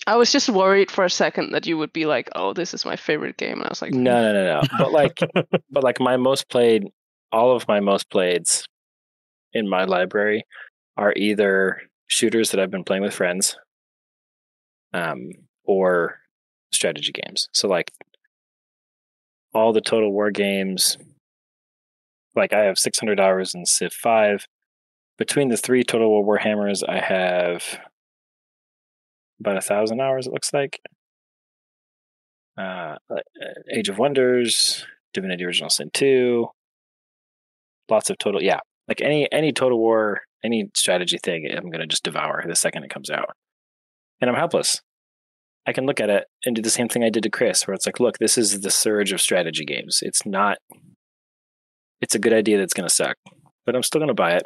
I was just worried for a second that you would be like, "Oh, this is my favorite game," and I was like, No. But like my most played, all of my most playeds in my library are either shooters that I've been playing with friends, or strategy games. So like all the Total War games, like I have 600 hours in Civ 5. Between the 3 Total War Warhammers, I have about 1,000 hours, it looks like. Age of Wonders, Divinity Original Sin 2, lots of total, yeah. Like any Total War, any strategy thing, I'm going to just devour the second it comes out. And I'm helpless. I can look at it and do the same thing I did to Chris, where it's like, look, this is the surge of strategy games. It's a good idea that's going to suck, but I'm still going to buy it.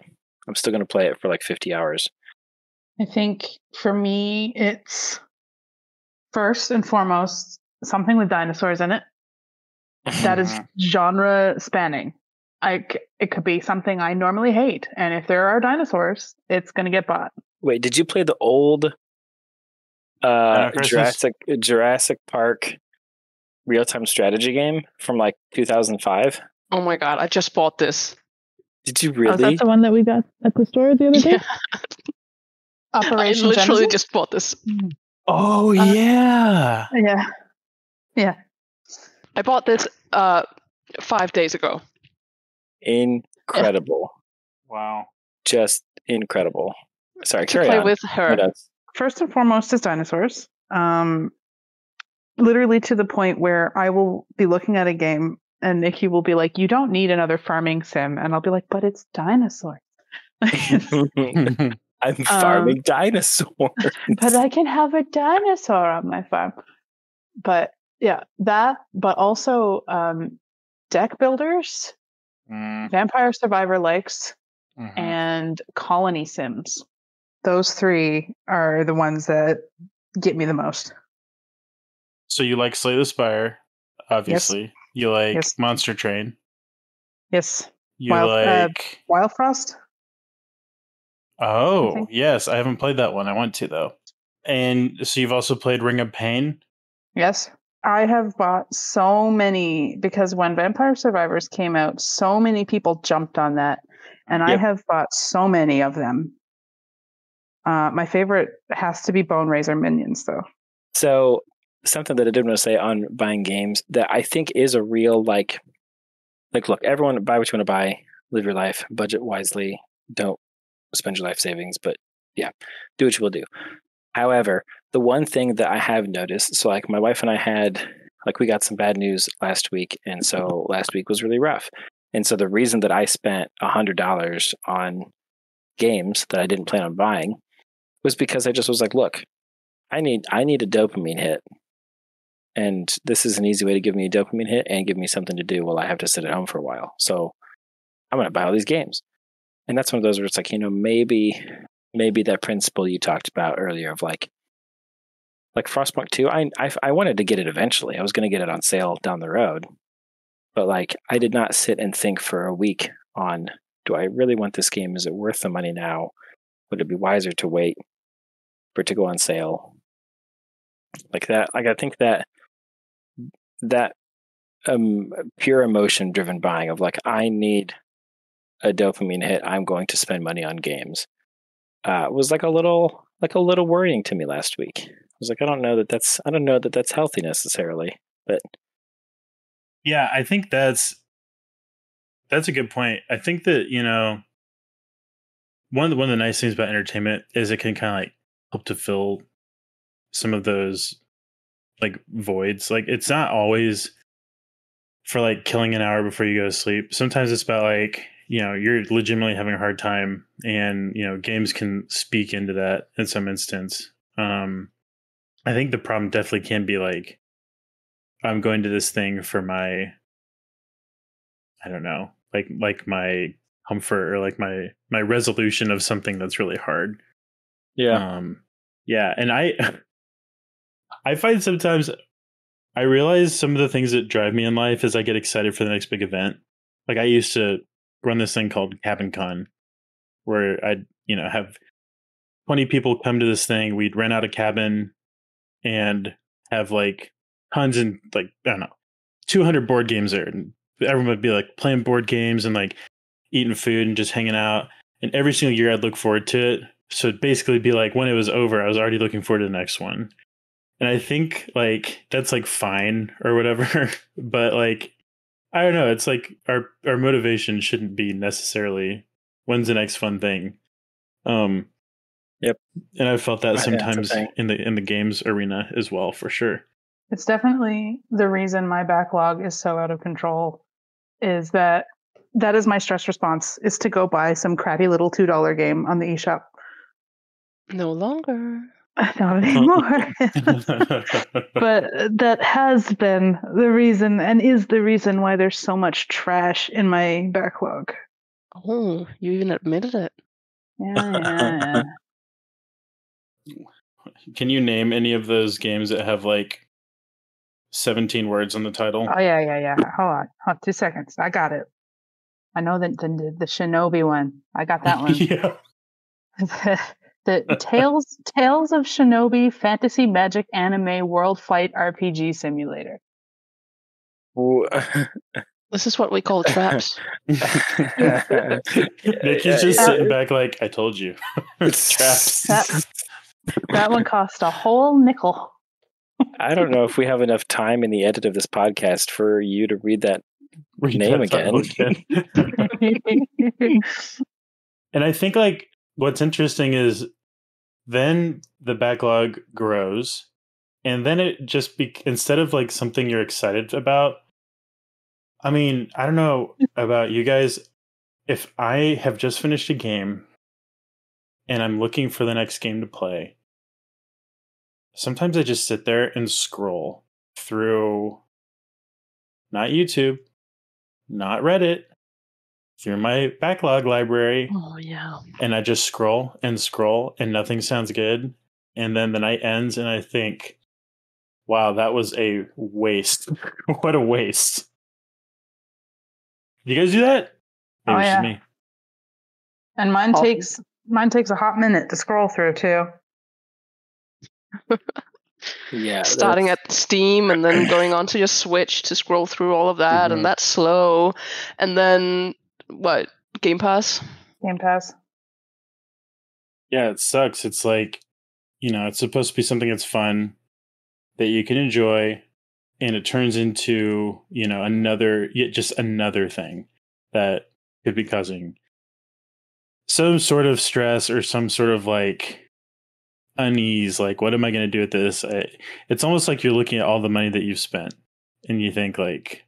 I'm still going to play it for like 50 hours. I think for me, it's first and foremost something with dinosaurs in it. That is genre spanning. It could be something I normally hate, and if there are dinosaurs, it's going to get bought. Wait, did you play the old Jurassic Park real-time strategy game from like 2005? "Oh my god, I just bought this." Did you Oh, is really? that the one that we got at the store the other day? Yeah. Operation I literally Genesis? just bought this. Oh, yeah. Yeah. I bought this 5 days ago. Incredible. Wow. Just incredible. Sorry, To carry play on. with her. What else? First and foremost is dinosaurs. Literally to the point where I will be looking at a game and Nikki will be like, "You don't need another farming sim," and I'll be like, "But it's dinosaurs." I'm farming dinosaurs. But I can have a dinosaur on my farm. But yeah, that, but also deck builders, Vampire Survivor likes, and colony sims. Those 3 are the ones that get me the most. So you like Slay the Spire, obviously. Yes. You like Yes. Monster Train. Yes. You like... Wild Frost? Oh, yes. I haven't played that one. I want to, though. And so you've also played Ring of Pain? Yes. I have bought so many, because when Vampire Survivors came out, so many people jumped on that. And I have bought so many of them. My favorite has to be Bone Razor Minions, though. So something that I did want to say on buying games that I think is a real, like look, everyone buy what you want to buy, live your life, budget wisely, don't spend your life savings, but yeah, do what you will do. However, the one thing that I have noticed, so like my wife and I we got some bad news last week, and so last week was really rough. And so the reason that I spent $100 on games that I didn't plan on buying was because I just was like, look, I need a dopamine hit. And this is an easy way to give me a dopamine hit and give me something to do while I have to sit at home for a while. So I'm going to buy all these games. And that's one of those where it's like, maybe that principle you talked about earlier of like Frostpunk 2, I wanted to get it eventually. I was going to get it on sale down the road. But like, I did not sit and think for a week on, do I really want this game? Is it worth the money now? Would it be wiser to wait for it to go on sale? Like that, like I think that pure emotion driven buying of like, I need a dopamine hit, I'm going to spend money on games, was like a little worrying to me last week. I was like, I don't know that that's healthy necessarily, but yeah, I think that's a good point. I think that, one of the nice things about entertainment is it can kind of like help to fill some of those like voids. Like it's not always for like killing an hour before you go to sleep. Sometimes it's about like, you're legitimately having a hard time, and games can speak into that in some instance. I think the problem definitely can be like, I'm going to this thing for my, I don't know, like my comfort or like my resolution of something that's really hard. yeah. Yeah, and I find sometimes I realize some of the things that drive me in life is I get excited for the next big event. Like I used to run this thing called Cabin Con, where I'd have 20 people come to this thing. We'd rent out a cabin, and have like tons and like, I don't know, 200 board games there. And everyone would be like playing board games and like eating food and just hanging out. And every single year I'd look forward to it. So it'd basically be like when it was over, I was already looking forward to the next one. And I think like that's like fine or whatever. But like, I don't know. It's like our motivation shouldn't be necessarily when's the next fun thing. Yep. And I've felt that Yeah, sometimes in the games arena as well, for sure. It's definitely the reason my backlog is so out of control, is that is my stress response, is to go buy some crappy little $2 game on the eShop. No longer. Not anymore. But that has been the reason and is the reason why there's so much trash in my backlog. Oh, you even admitted it. Yeah. Can you name any of those games that have like 17 words on the title? Oh, yeah. Hold on. 2 seconds. I got it. I know that the Shinobi one. I got that one. Yeah. The Tales of Shinobi Fantasy Magic Anime World Fight RPG Simulator. This is what we call traps. Nikki's just sitting back like, I told you. It's traps. That one cost a whole nickel. I don't know if we have enough time in the edit of this podcast for you to read that name again. And I think like what's interesting is then the backlog grows, and then it just instead of like something you're excited about. I mean, I don't know about you guys. If I have just finished a game and I'm looking for the next game to play, sometimes I just sit there and scroll through not YouTube, not Reddit, through my backlog library. Oh, yeah. And I just scroll and nothing sounds good. And then the night ends and I think, wow, that was a waste. What a waste. You guys do that? Maybe Oh, it's yeah. just me. And mine takes a hot minute to scroll through too. Yeah. Starting at Steam and then going on to your Switch to scroll through all of that, and that's slow. And then what? Game Pass? Game Pass. Yeah, it sucks. It's like, it's supposed to be something that's fun that you can enjoy, and it turns into, another thing that could be causing some sort of stress or some sort of like unease. Like, what am I going to do with this? It's almost like you're looking at all the money that you've spent and you think like,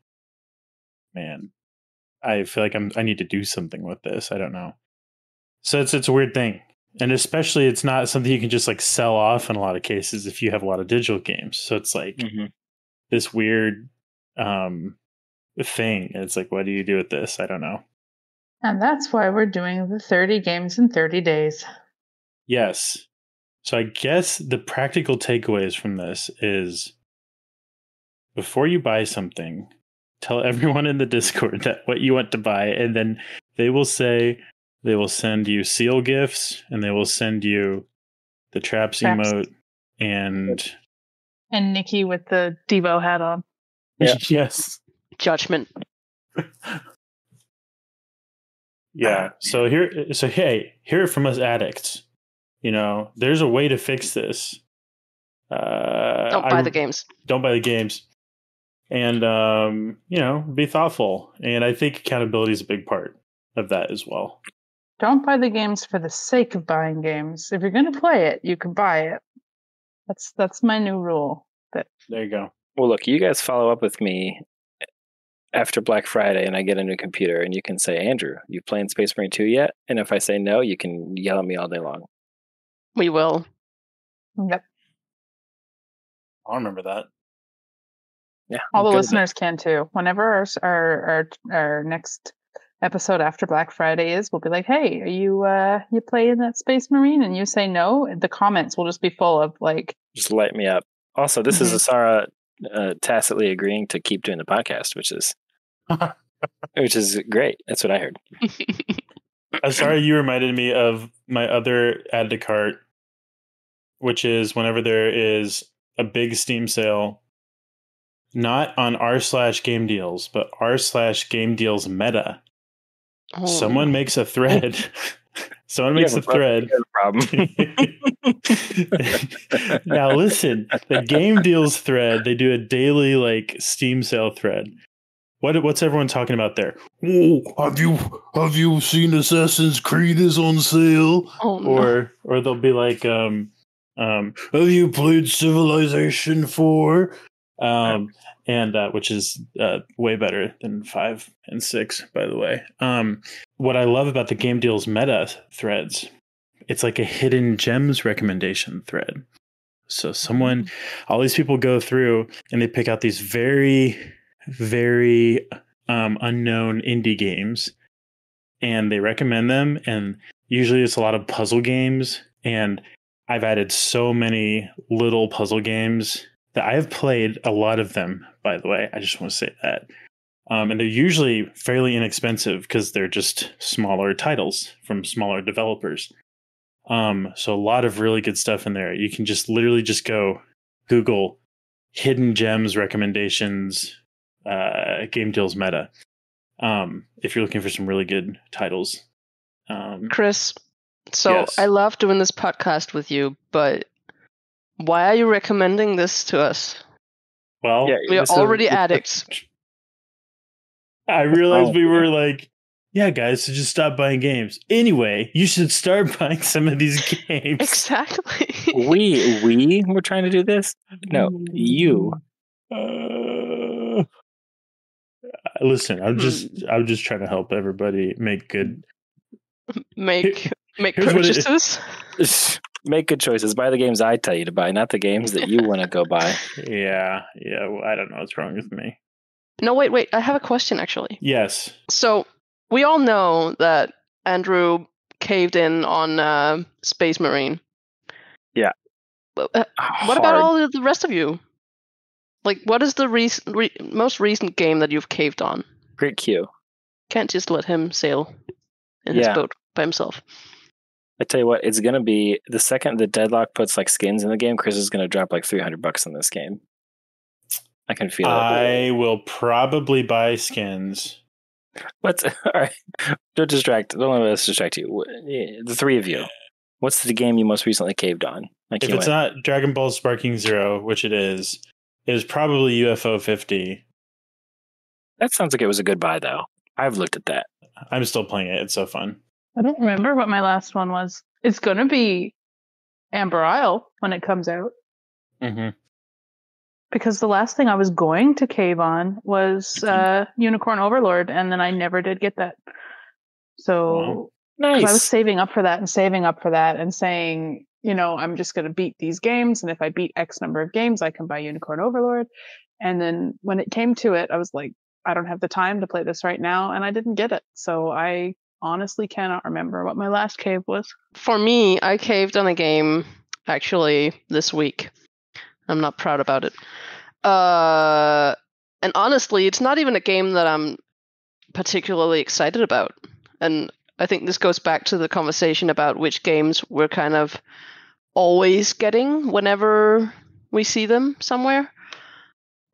man, I feel like I need to do something with this. I don't know. So it's a weird thing. And especially it's not something you can just like sell off in a lot of cases if you have a lot of digital games. So it's like this weird thing. It's like, what do you do with this? I don't know. And that's why we're doing the 30 games in 30 days. Yes. So I guess the practical takeaways from this is before you buy something, tell everyone in the Discord that what you want to buy, and then they will send you seal gifts, and they will send you the traps emote and Nikki with the Devo hat on. Yeah. Yes. Judgment. Yeah. So hey, hear it from us addicts. There's a way to fix this. Don't buy the games. Don't buy the games. And, be thoughtful. And I think accountability is a big part of that as well. Don't buy the games for the sake of buying games. If you're going to play it, you can buy it. That's my new rule. There you go. Well, look, you guys follow up with me after Black Friday and I get a new computer, and you can say, Andrew, you playing Space Marine 2 yet? And if I say no, you can yell at me all day long. We will. Yep. I'll remember that. Yeah. All the listeners can too. Whenever our next episode after Black Friday is, we'll be like, hey, are you playing that Space Marine? And you say no, the comments will just be full of like, just light me up. Also, this is Whatsara tacitly agreeing to keep doing the podcast, which is great. That's what I heard. Sorry, you reminded me of my other add to cart, which is whenever there is a big Steam sale, not on r/game deals, but r/game deals meta. Oh. Someone makes a thread. Someone makes a thread. Problem. Now listen, the game deals thread, they do a daily like Steam sale thread. What's everyone talking about there? Oh, have you seen Assassin's Creed is on sale? Oh, no. Or they'll be like, have you played Civilization 4? And which is way better than 5 and 6, by the way. What I love about the game deals meta threads, it's like a hidden gems recommendation thread. So all these people go through and they pick out these very, very unknown indie games, and they recommend them. And usually it's a lot of puzzle games. And I've added so many little puzzle games that I have played a lot of them, by the way. I just want to say that. And they're usually fairly inexpensive because they're just smaller titles from smaller developers. So a lot of really good stuff in there. You can just literally just go Google hidden gems recommendations, game deals meta. If you're looking for some really good titles. Chris, so yes. I love doing this podcast with you, but why are you recommending this to us? Well, we are already addicts. I realized we were like, yeah, guys, so just stop buying games. Anyway, you should start buying some of these games. Exactly. we were trying to do this? No, you. Listen, I'm just trying to help everybody make good purchases. Make good choices. Buy the games I tell you to buy, not the games that you want to go buy. Yeah. Well, I don't know what's wrong with me. No, wait. I have a question, actually. Yes. So we all know that Andrew caved in on Space Marine. Yeah. What about all the rest of you? Like, what is the most recent game that you've caved on? Great Q. Can't just let him sail in his boat by himself. I tell you what, it's going to be the second the Deadlock puts like skins in the game, Chris is going to drop like $300 on this game. I can feel it. I will probably buy skins. All right. Don't let us distract you. The three of you. What's the game you most recently caved on? If it's not Dragon Ball Sparking Zero, which it is probably UFO 50. That sounds like it was a good buy, though. I've looked at that. I'm still playing it. It's so fun. I don't remember what my last one was. It's going to be Amber Isle when it comes out. Mm-hmm. Because the last thing I was going to cave on was Unicorn Overlord, and then I never did get that. So nice. I was saving up for that and saying, I'm just going to beat these games, and if I beat X number of games, I can buy Unicorn Overlord. And then when it came to it, I was like, I don't have the time to play this right now, and I didn't get it. So I honestly cannot remember what my last cave was. For me, I caved on a game actually this week. I'm not proud about it. And honestly, it's not even a game that I'm particularly excited about. And I think this goes back to the conversation about which games we're kind of always getting whenever we see them somewhere.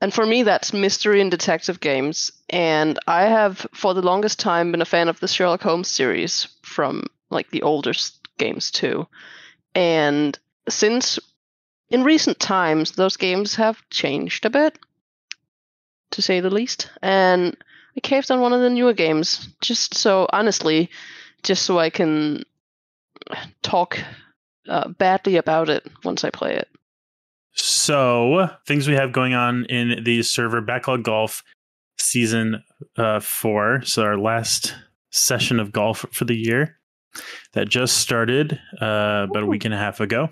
And for me, that's mystery and detective games. And I have, for the longest time, been a fan of the Sherlock Holmes series from like the older games too. And since in recent times, those games have changed a bit, to say the least. And I caved on one of the newer games, just so I can talk badly about it once I play it. So, things we have going on in the server Backlog Golf Season 4. So, our last session of golf for the year that just started about a week and a half ago.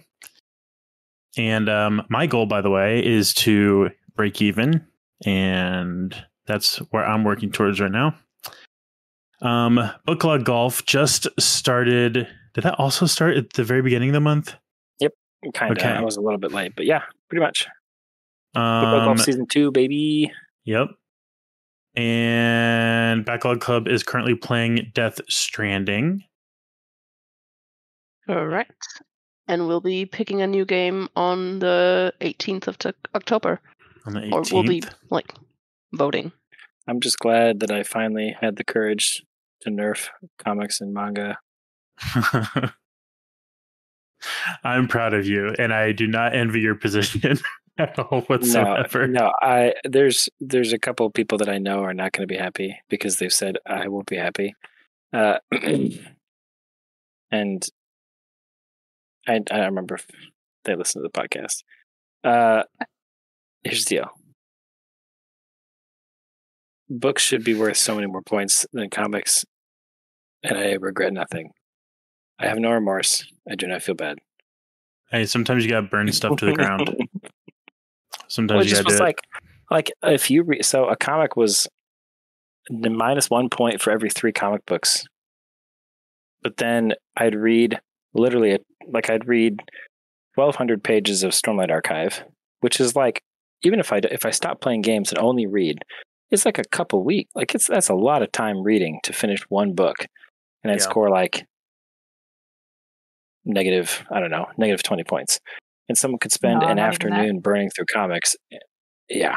And my goal, by the way, is to break even. And that's where I'm working towards right now. Backlog Golf just started. Did that also start at the very beginning of the month? Yep, kind of. Okay. I was a little bit late, but yeah, pretty much. Backlog Golf Season 2, baby. Yep. And Backlog Club is currently playing Death Stranding. Correct. and we'll be picking a new game on the 18th of October. On the 18th? Or we'll be, like, voting. I'm just glad that I finally had the courage to nerf comics and manga. I'm proud of you, and I do not envy your position at all whatsoever. No, there's a couple of people that I know are not going to be happy because they've said I won't be happy. And I remember if they listen to the podcast. Here's the deal. Books should be worth so many more points than comics, and I regret nothing. I have no remorse. I do not feel bad. Hey, sometimes you gotta burn stuff to the ground. Sometimes you gotta do it. Like if you read, so a comic was minus 1 point for every 3 comic books. But then I'd read 1,200 pages of Stormlight Archive, which is like, even if I stop playing games and only read, it's like a couple weeks. Like that's a lot of time reading to finish one book, and I'd score like negative 20 points. And someone could spend an afternoon burning through comics. Yeah.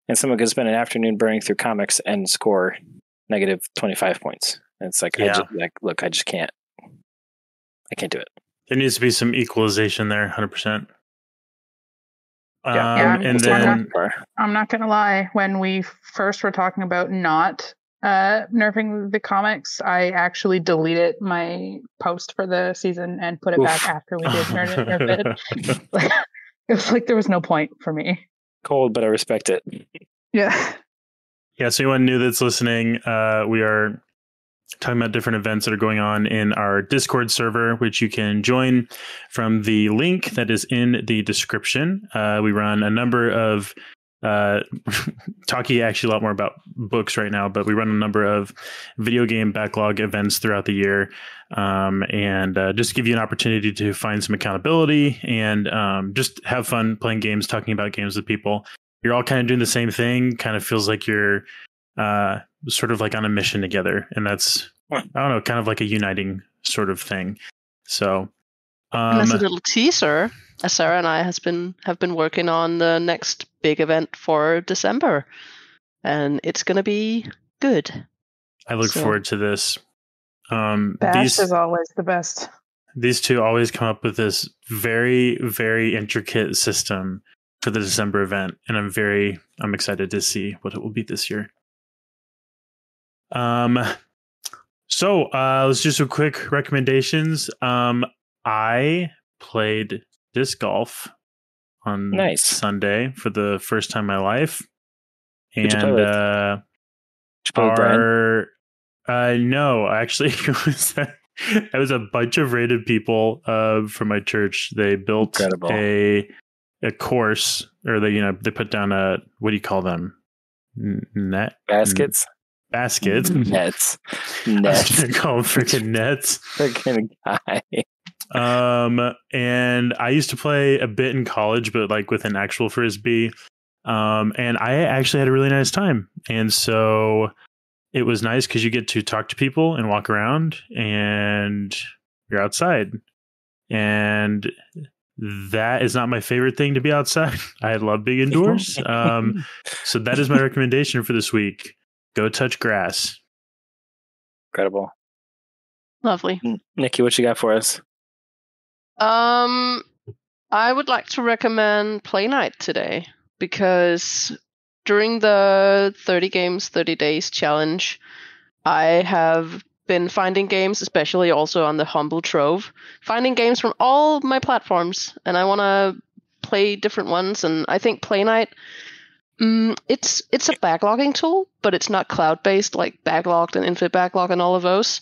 And someone could spend an afternoon burning through comics and score negative 25 points. And it's like, I just can't. I can't do it. There needs to be some equalization there, 100%. And then I'm not going to lie. When we first were talking about not nerfing the comics, I actually deleted my post for the season and put it back after we did nerf it. It was like there was no point for me. Cold, but I respect it. Yeah. Yeah. So anyone new that's listening, we are talking about different events that are going on in our Discord server, which you can join from the link that is in the description. We run a number of talking actually a lot more about books right now, but we run a number of video game backlog events throughout the year, and just give you an opportunity to find some accountability and just have fun playing games, talking about games with people. You're all kind of doing the same thing. Kind of feels like you're sort of like on a mission together, and that's, I don't know, kind of like a uniting sort of thing. So and as a little teaser, Sarah and I have been working on the next big event for December, and it's going to be good. I look forward to this. Bash is always the best. These two always come up with this very, very intricate system for the December event, and I'm excited to see what it will be this year. So let's do some quick recommendations. I played disc golf on Sunday for the first time in my life. And Did you play with Brian? No, actually it was a bunch of rated people from my church. They built a course, or they put down what do you call them? Net baskets. Nets. Nets. Call them freaking nets. Freaking guy. And I used to play a bit in college, but like with an actual frisbee. And I actually had a really nice time. And so it was nice because you get to talk to people and walk around, and you're outside. And that is not my favorite thing, to be outside. I love being indoors. So that is my recommendation for this week. Go touch grass. Incredible. Lovely. Nikki, what you got for us? I would like to recommend Play Night today, because during the 30 games, 30 days challenge, I have been finding games, especially also on the Humble Trove, finding games from all my platforms, and I want to play different ones. And I think Play Night, it's a backlogging tool, but it's not cloud-based like Backlogged and Infinite Backlog and all of those.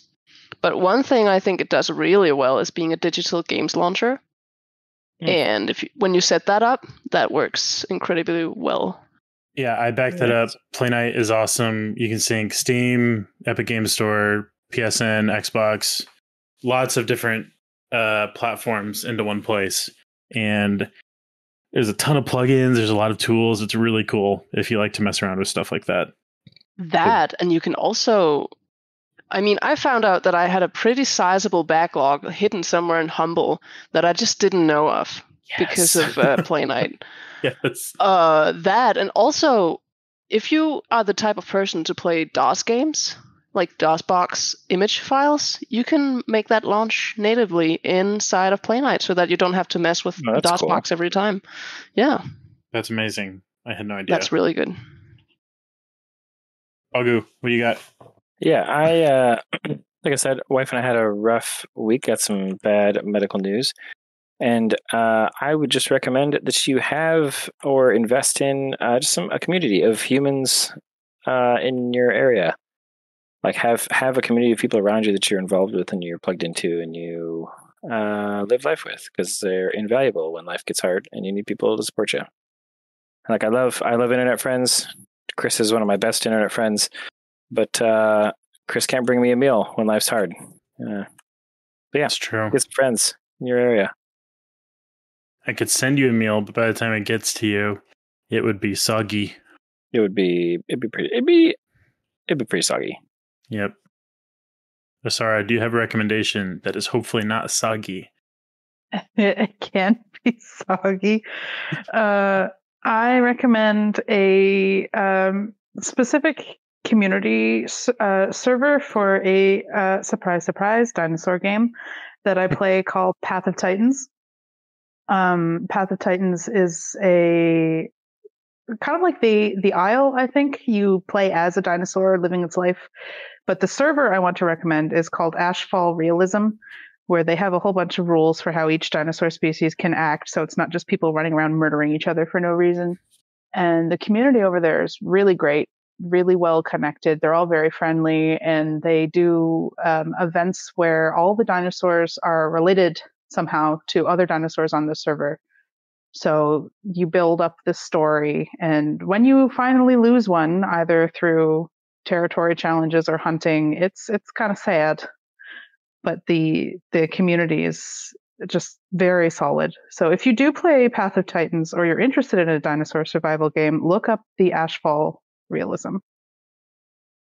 But one thing I think it does really well is being a digital games launcher. And when you set that up, that works incredibly well. Yeah, I back that up. Play Night is awesome. You can sync Steam, Epic Games Store, PSN, Xbox, lots of different platforms into one place. And there's a ton of plugins. There's a lot of tools. It's really cool if you like to mess around with stuff like that. And you can also, I mean, I found out that I had a pretty sizable backlog hidden somewhere in Humble that I just didn't know of because of Play Night. Yes. That, and also, if you are the type of person to play DOS games, like DOSBox image files, you can make that launch natively inside of Play Night so that you don't have to mess with DOSBox every time. Yeah. That's amazing. I had no idea. That's really good. Agu, what do you got? Yeah, I like I said, wife and I had a rough week. Got some bad medical news, and I would just recommend that you have or invest in just a community of humans in your area. Like have a community of people around you that you're involved with and you're plugged into and you live life with, because they're invaluable when life gets hard and you need people to support you. Like I love internet friends. Chris is one of my best internet friends. But Chris can't bring me a meal when life's hard. But yeah, that's true. Get some friends in your area. I could send you a meal, but by the time it gets to you, it would be soggy. It'd be pretty soggy. Yep. Whatsara, do you have a recommendation that is hopefully not soggy? It can't be soggy. I recommend a specific community server for a surprise dinosaur game that I play called Path of Titans. Path of Titans is a kind of like the Isle, I think. You play as a dinosaur living its life. But the server I want to recommend is called Ashfall Realism, where they have a whole bunch of rules for how each dinosaur species can act. So it's not just people running around murdering each other for no reason. And the community over there is really great, really well connected. They're all very friendly, and they do events where all the dinosaurs are related somehow to other dinosaurs on the server. So you build up this story, and when you finally lose one, either through territory challenges or hunting, it's kind of sad. But the community is just very solid. So if you do play Path of Titans or you're interested in a dinosaur survival game, look up the Ashfall Realism.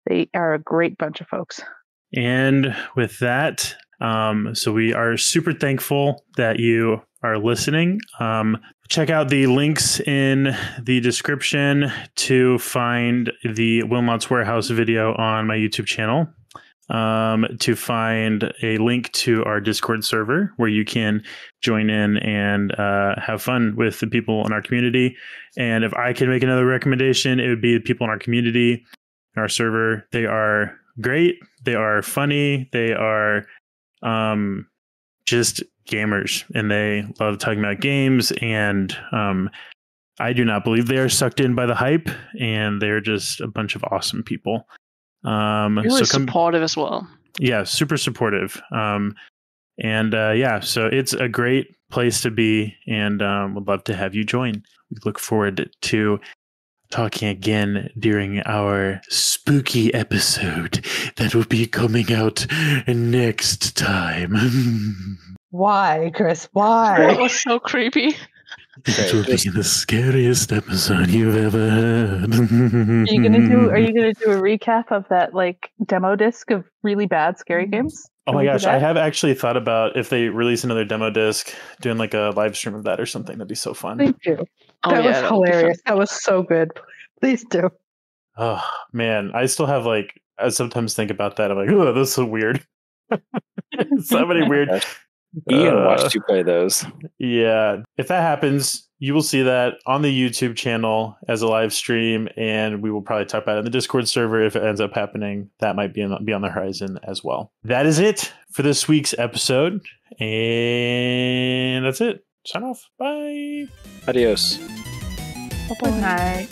They are a great bunch of folks. And with that, so we are super thankful that you are listening. Check out the links in the description to find the Wilmot's Warehouse video on my YouTube channel. To find a link to our Discord server where you can join in and have fun with the people in our community. And if I can make another recommendation, it would be the people in our community, in our server. They are great. They are funny. They are just gamers, and they love talking about games. And I do not believe they are sucked in by the hype, and they're just a bunch of awesome people. Really supportive as well. Yeah, super supportive. So it's a great place to be, and would love to have you join. We look forward to talking again during our spooky episode that will be coming out next time. Why, Chris? Why? That was so creepy. It will be the scariest episode you've ever heard. Are you gonna do a recap of that demo disc of really bad scary games? Oh my gosh, I have actually thought about if they release another demo disc, doing a live stream of that or something. That'd be so fun. Please do. That was hilarious. That was so good. Please do. Oh man, I still have I sometimes think about that. I'm like, oh, this is so weird. So many weird. Ian watched you play those. Yeah. If that happens, you will see that on the YouTube channel as a live stream, and we will probably talk about it in the Discord server if it ends up happening. That might be on the horizon as well. That is it for this week's episode, and that's it. Sign off. Bye. Adios. Good night.